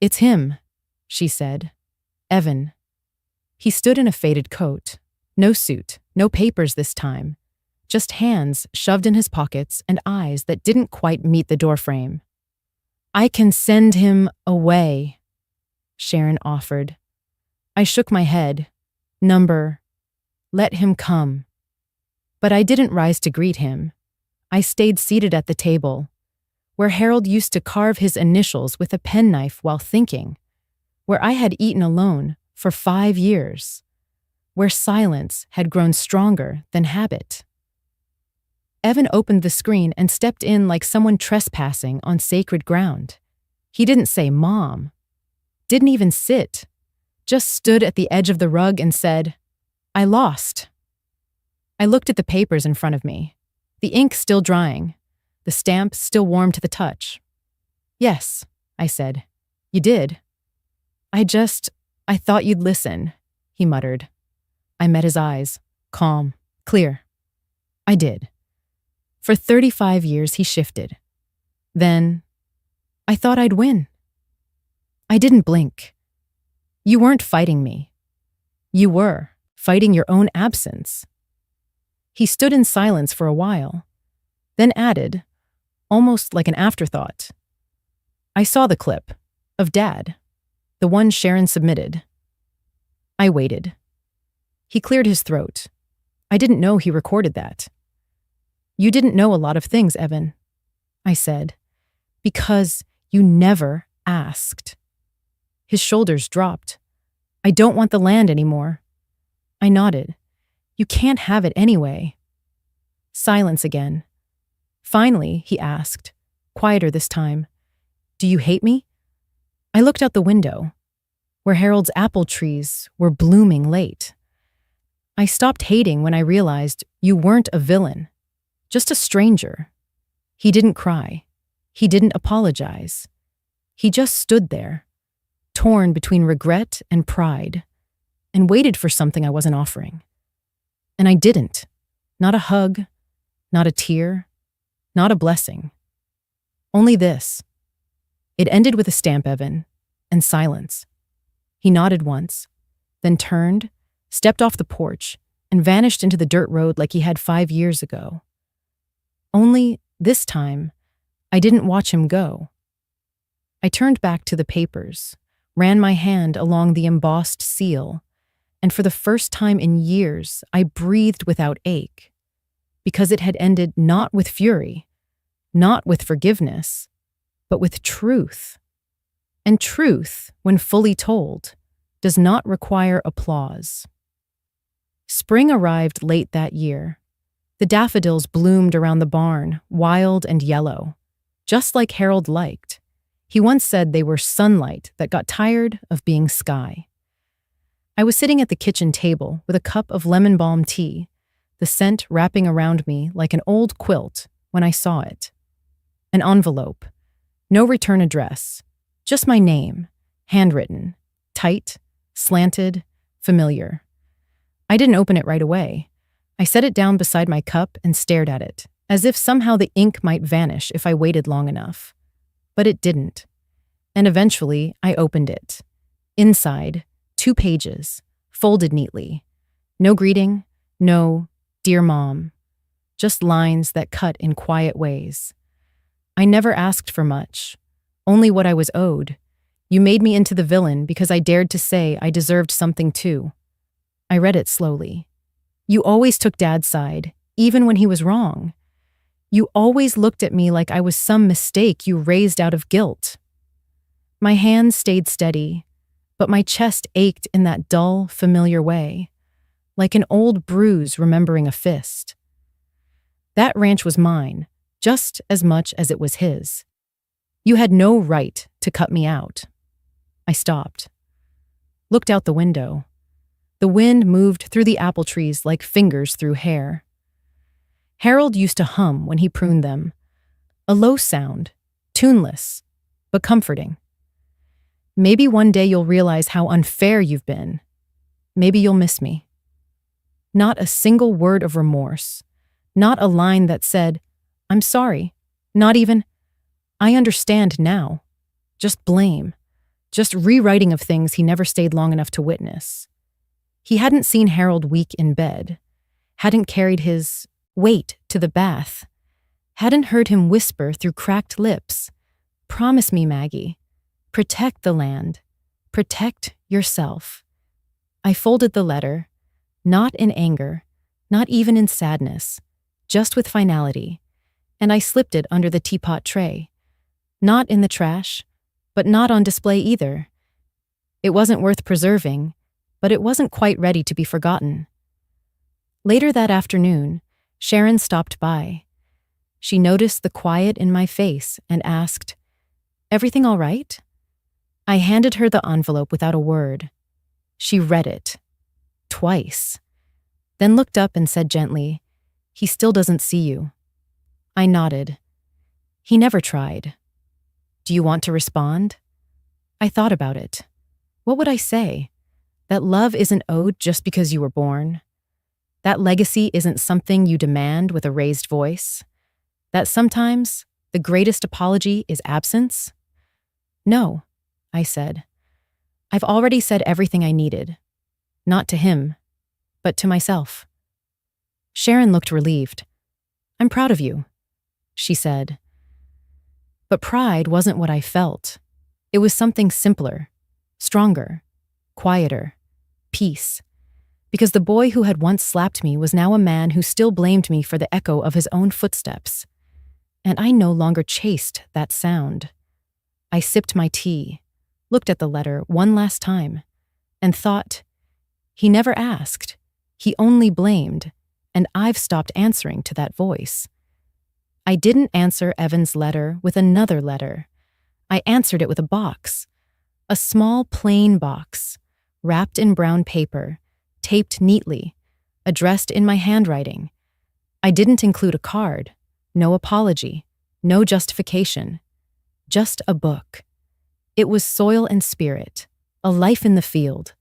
"It's him," she said. "Evan." He stood in a faded coat. No suit, no papers this time. Just hands shoved in his pockets and eyes that didn't quite meet the doorframe. "I can send him away," Sharon offered. I shook my head. Let him come. But I didn't rise to greet him. I stayed seated at the table, where Harold used to carve his initials with a penknife while thinking, where I had eaten alone for 5 years, where silence had grown stronger than habit. Evan opened the screen and stepped in like someone trespassing on sacred ground. He didn't say "Mom," didn't even sit, just stood at the edge of the rug and said, "I lost." I looked at the papers in front of me, the ink still drying, the stamp still warm to the touch. "Yes," I said. "You did." I thought you'd listen," he muttered. I met his eyes, calm, clear. I did. For 35 years, he shifted. Then, I thought I'd win. I didn't blink. "You weren't fighting me. You were fighting your own absence." He stood in silence for a while, then added, almost like an afterthought, "I saw the clip of Dad, the one Sharon submitted." I waited. He cleared his throat. I didn't know he recorded that. "You didn't know a lot of things, Evan," I said, "because you never asked." His shoulders dropped. "I don't want the land anymore." I nodded. "You can't have it anyway." Silence again. Finally, he asked, quieter this time, "Do you hate me?" I looked out the window, where Harold's apple trees were blooming late. I stopped hating when I realized you weren't a villain, just a stranger. He didn't cry. He didn't apologize. He just stood there, torn between regret and pride, and waited for something I wasn't offering. And I didn't. Not a hug, not a tear, not a blessing. Only this. It ended with a stamp, Evan, and silence. He nodded once, then turned, stepped off the porch, and vanished into the dirt road like he had 5 years ago. Only, this time, I didn't watch him go. I turned back to the papers, ran my hand along the embossed seal, and for the first time in years, I breathed without ache, because it had ended not with fury, not with forgiveness, but with truth. And truth, when fully told, does not require applause. Spring arrived late that year. The daffodils bloomed around the barn, wild and yellow, just like Harold liked. He once said they were sunlight that got tired of being sky. I was sitting at the kitchen table with a cup of lemon balm tea, the scent wrapping around me like an old quilt, when I saw it. An envelope. No return address. Just my name, handwritten, tight, slanted, familiar. I didn't open it right away. I set it down beside my cup and stared at it, as if somehow the ink might vanish if I waited long enough. But it didn't. And eventually, I opened it. Inside, 2 pages, folded neatly. No greeting, no, "Dear Mom." Just lines that cut in quiet ways. I never asked for much, only what I was owed. You made me into the villain because I dared to say I deserved something too. I read it slowly. You always took Dad's side, even when he was wrong. You always looked at me like I was some mistake you raised out of guilt. My hands stayed steady, but my chest ached in that dull, familiar way, like an old bruise remembering a fist. That ranch was mine, just as much as it was his. You had no right to cut me out. I stopped, looked out the window. The wind moved through the apple trees like fingers through hair. Harold used to hum when he pruned them. A low sound, tuneless, but comforting. Maybe one day you'll realize how unfair you've been. Maybe you'll miss me. Not a single word of remorse. Not a line that said, "I'm sorry." Not even, "I understand now." Just blame. Just rewriting of things he never stayed long enough to witness. He hadn't seen Harold weak in bed. Hadn't carried his weight to the bath. Hadn't heard him whisper through cracked lips, "Promise me, Maggie. Protect the land. Protect yourself." I folded the letter, not in anger, not even in sadness, just with finality, and I slipped it under the teapot tray. Not in the trash, but not on display either. It wasn't worth preserving, but it wasn't quite ready to be forgotten. Later that afternoon, Sharon stopped by. She noticed the quiet in my face and asked, "Everything all right?" I handed her the envelope without a word. She read it. Twice. Then looked up and said gently, "He still doesn't see you." I nodded. He never tried. "Do you want to respond?" I thought about it. What would I say? That love isn't owed just because you were born? That legacy isn't something you demand with a raised voice? That sometimes the greatest apology is absence? "No," I said. "I've already said everything I needed. Not to him, but to myself." Sharon looked relieved. "I'm proud of you," she said. But pride wasn't what I felt. It was something simpler, stronger, quieter, peace. Because the boy who had once slapped me was now a man who still blamed me for the echo of his own footsteps. And I no longer chased that sound. I sipped my tea, looked at the letter one last time, and thought, he never asked, he only blamed, and I've stopped answering to that voice. I didn't answer Evan's letter with another letter. I answered it with a box. A small, plain box, wrapped in brown paper, taped neatly, addressed in my handwriting. I didn't include a card, no apology, no justification. Just a book. It was Soil and Spirit, A Life in the Field,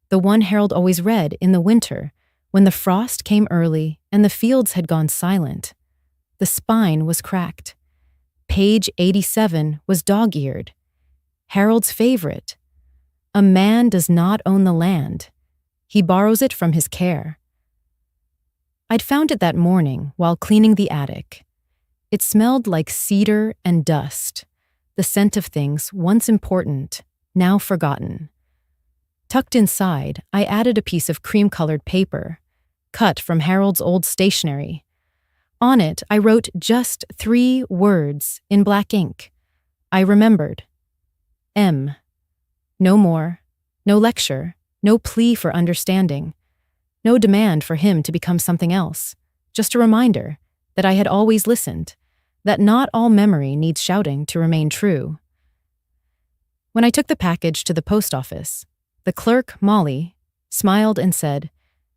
the one Harold always read in the winter, when the frost came early and the fields had gone silent. The spine was cracked. Page 87 was dog-eared. Harold's favorite. A man does not own the land. He borrows it from his care. I'd found it that morning while cleaning the attic. It smelled like cedar and dust, the scent of things once important, now forgotten. Tucked inside, I added a piece of cream-colored paper, cut from Harold's old stationery. On it, I wrote just 3 words in black ink. I remembered. M. No more. No lecture. No plea for understanding. No demand for him to become something else. Just a reminder that I had always listened, that not all memory needs shouting to remain true. When I took the package to the post office, the clerk, Molly, smiled and said,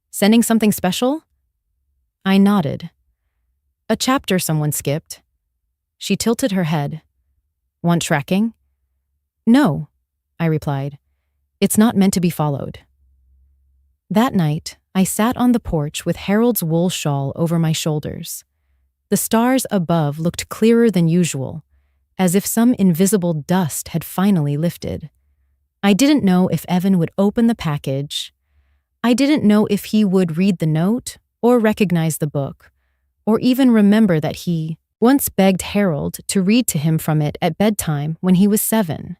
"Sending something special?" I nodded. "A chapter someone skipped." She tilted her head. "Want tracking?" "No," I replied. "It's not meant to be followed." That night, I sat on the porch with Harold's wool shawl over my shoulders. The stars above looked clearer than usual, as if some invisible dust had finally lifted. I didn't know if Evan would open the package. I didn't know if he would read the note or recognize the book, or even remember that he once begged Harold to read to him from it at bedtime when he was 7,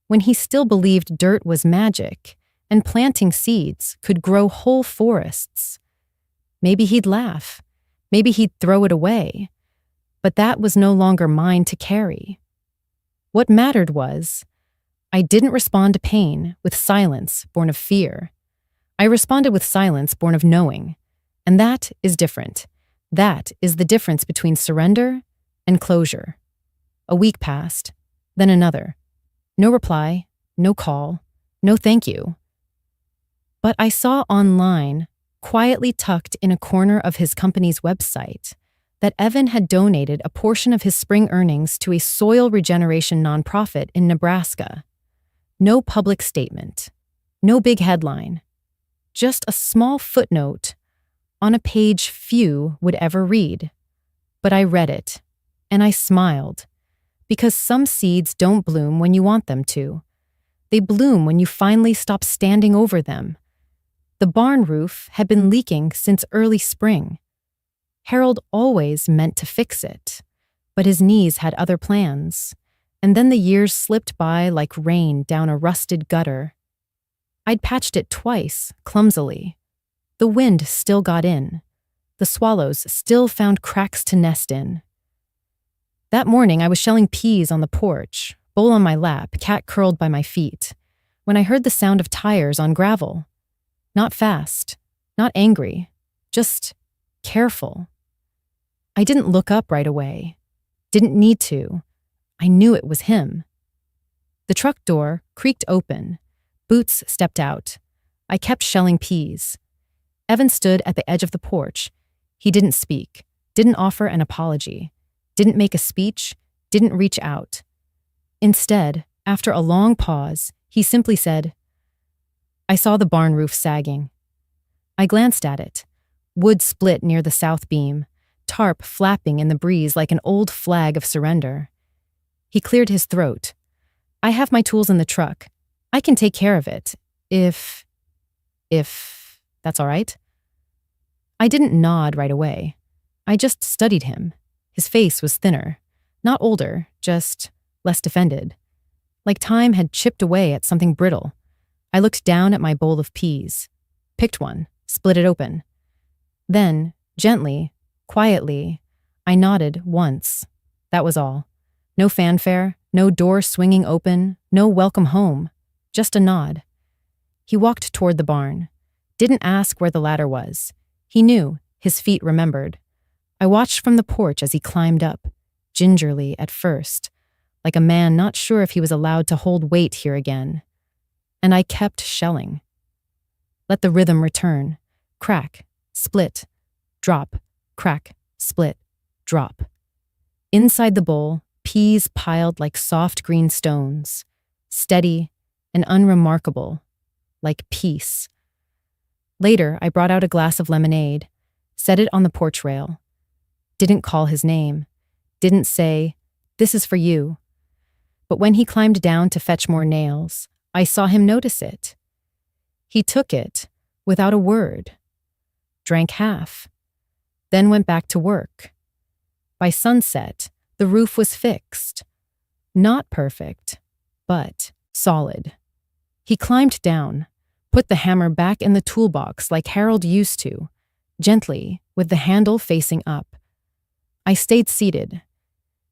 when he still believed dirt was magic and planting seeds could grow whole forests. Maybe he'd laugh. Maybe he'd throw it away. But that was no longer mine to carry. What mattered was, I didn't respond to pain with silence born of fear. I responded with silence born of knowing. And that is different. That is the difference between surrender and closure. A week passed, then another. No reply, no call, no thank you. But I saw online, quietly tucked in a corner of his company's website, that Evan had donated a portion of his spring earnings to a soil regeneration nonprofit in Nebraska. No public statement, no big headline, just a small footnote on a page few would ever read. But I read it, and I smiled, because some seeds don't bloom when you want them to. They bloom when you finally stop standing over them. The barn roof had been leaking since early spring. Harold always meant to fix it, but his knees had other plans, and then the years slipped by like rain down a rusted gutter. I'd patched it twice, clumsily. The wind still got in. The swallows still found cracks to nest in. That morning, I was shelling peas on the porch, bowl on my lap, cat curled by my feet, when I heard the sound of tires on gravel. Not fast, not angry, just careful. I didn't look up right away. Didn't need to. I knew it was him. The truck door creaked open. Boots stepped out. I kept shelling peas. Evan stood at the edge of the porch. He didn't speak, didn't offer an apology, didn't make a speech, didn't reach out. Instead, after a long pause, he simply said, "I saw the barn roof sagging." I glanced at it. Wood split near the south beam, tarp flapping in the breeze like an old flag of surrender. He cleared his throat. "I have my tools in the truck. I can take care of it, if that's all right." I didn't nod right away. I just studied him. His face was thinner, not older, just less defended. Like time had chipped away at something brittle. I looked down at my bowl of peas, picked one, split it open. Then, gently, quietly, I nodded once. That was all. No fanfare, no door swinging open, no welcome home, just a nod. He walked toward the barn. Didn't ask where the ladder was. He knew, his feet remembered. I watched from the porch as he climbed up, gingerly at first, like a man not sure if he was allowed to hold weight here again. And I kept shelling. Let the rhythm return. Crack, split, drop, crack, split, drop. Inside the bowl, peas piled like soft green stones, steady and unremarkable, like peace. Later, I brought out a glass of lemonade, set it on the porch rail. Didn't call his name. Didn't say, "This is for you." But when he climbed down to fetch more nails, I saw him notice it. He took it, without a word, drank half, then went back to work. By sunset, the roof was fixed. Not perfect, but solid. He climbed down, put the hammer back in the toolbox like Harold used to, gently, with the handle facing up. I stayed seated.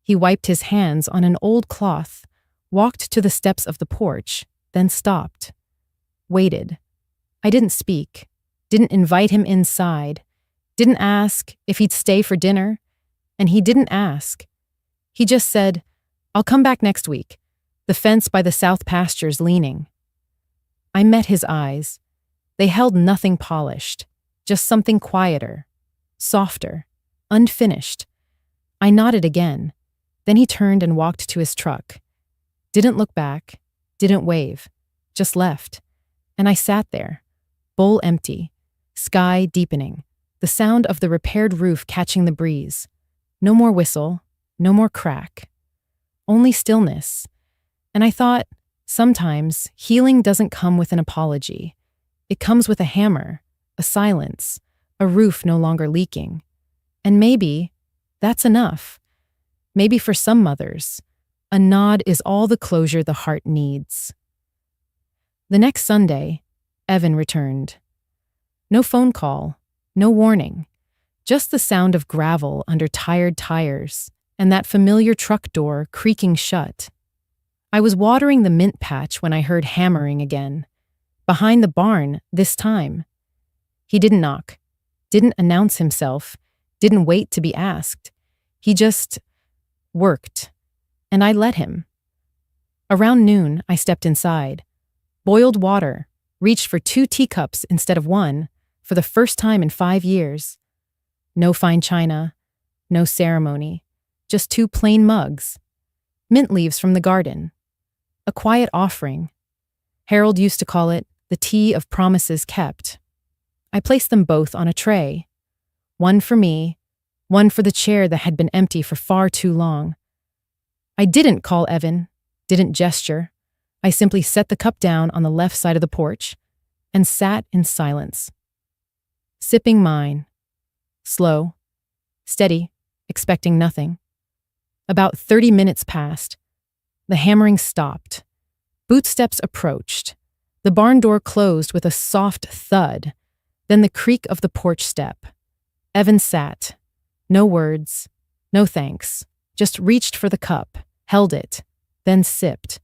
He wiped his hands on an old cloth, walked to the steps of the porch, then stopped. Waited. I didn't speak, didn't invite him inside, didn't ask if he'd stay for dinner, and he didn't ask. He just said, "I'll come back next week, the fence by the south pasture's leaning." I met his eyes. They held nothing polished, just something quieter, softer, unfinished. I nodded again. Then he turned and walked to his truck. Didn't look back, didn't wave, just left. And I sat there, bowl empty, sky deepening, the sound of the repaired roof catching the breeze. No more whistle, no more crack, only stillness. And I thought, sometimes healing doesn't come with an apology. It comes with a hammer, a silence, a roof no longer leaking. And maybe that's enough. Maybe for some mothers, a nod is all the closure the heart needs. The next Sunday, Evan returned. No phone call, no warning, just the sound of gravel under tired tires and that familiar truck door creaking shut. I was watering the mint patch when I heard hammering again, behind the barn this time. He didn't knock, didn't announce himself, didn't wait to be asked. He just worked, and I let him. Around noon, I stepped inside, boiled water, reached for 2 teacups instead of 1, for the first time in 5 years. No fine china, no ceremony, just 2 plain mugs. Mint leaves from the garden. A quiet offering. Harold used to call it the tea of promises kept. I placed them both on a tray. One for me, one for the chair that had been empty for far too long. I didn't call Evan, didn't gesture. I simply set the cup down on the left side of the porch and sat in silence. Sipping mine. Slow, steady, expecting nothing. About 30 minutes passed. The hammering stopped. Bootsteps approached. The barn door closed with a soft thud, then the creak of the porch step. Evan sat. No words, no thanks, just reached for the cup, held it, then sipped.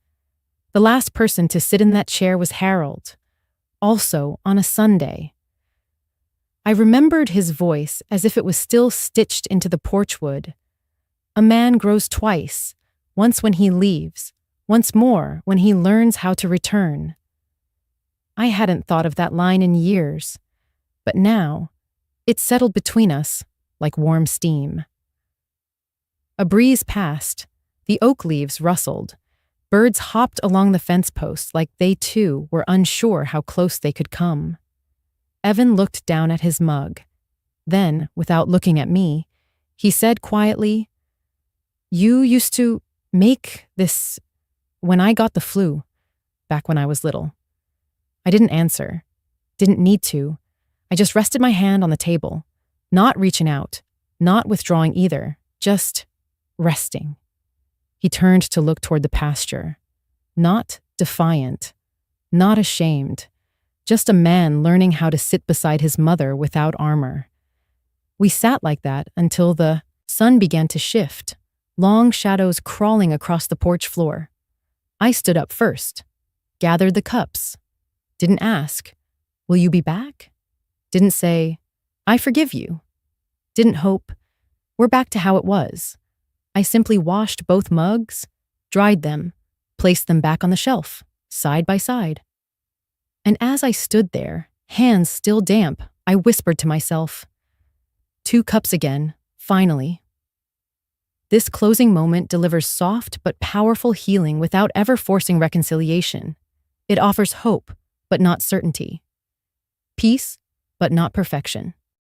The last person to sit in that chair was Harold, also on a Sunday. I remembered his voice as if it was still stitched into the porch wood. A man grows twice, once when he leaves, once more when he learns how to return. I hadn't thought of that line in years, but now it settled between us like warm steam. A breeze passed, the oak leaves rustled, birds hopped along the fence posts like they too were unsure how close they could come. Evan looked down at his mug. Then, without looking at me, he said quietly, "You used to make this when I got the flu, back when I was little." I didn't answer, didn't need to. I just rested my hand on the table, not reaching out, not withdrawing either, just resting. He turned to look toward the pasture, not defiant, not ashamed, just a man learning how to sit beside his mother without armor. We sat like that until the sun began to shift, long shadows crawling across the porch floor. I stood up first, gathered the cups, didn't ask, "Will you be back?" Didn't say, "I forgive you." Didn't hope, "We're back to how it was." I simply washed both mugs, dried them, placed them back on the shelf, side by side. And as I stood there, hands still damp, I whispered to myself, 2 cups again, finally. This closing moment delivers soft but powerful healing without ever forcing reconciliation. It offers hope, but not certainty. Peace, but not perfection.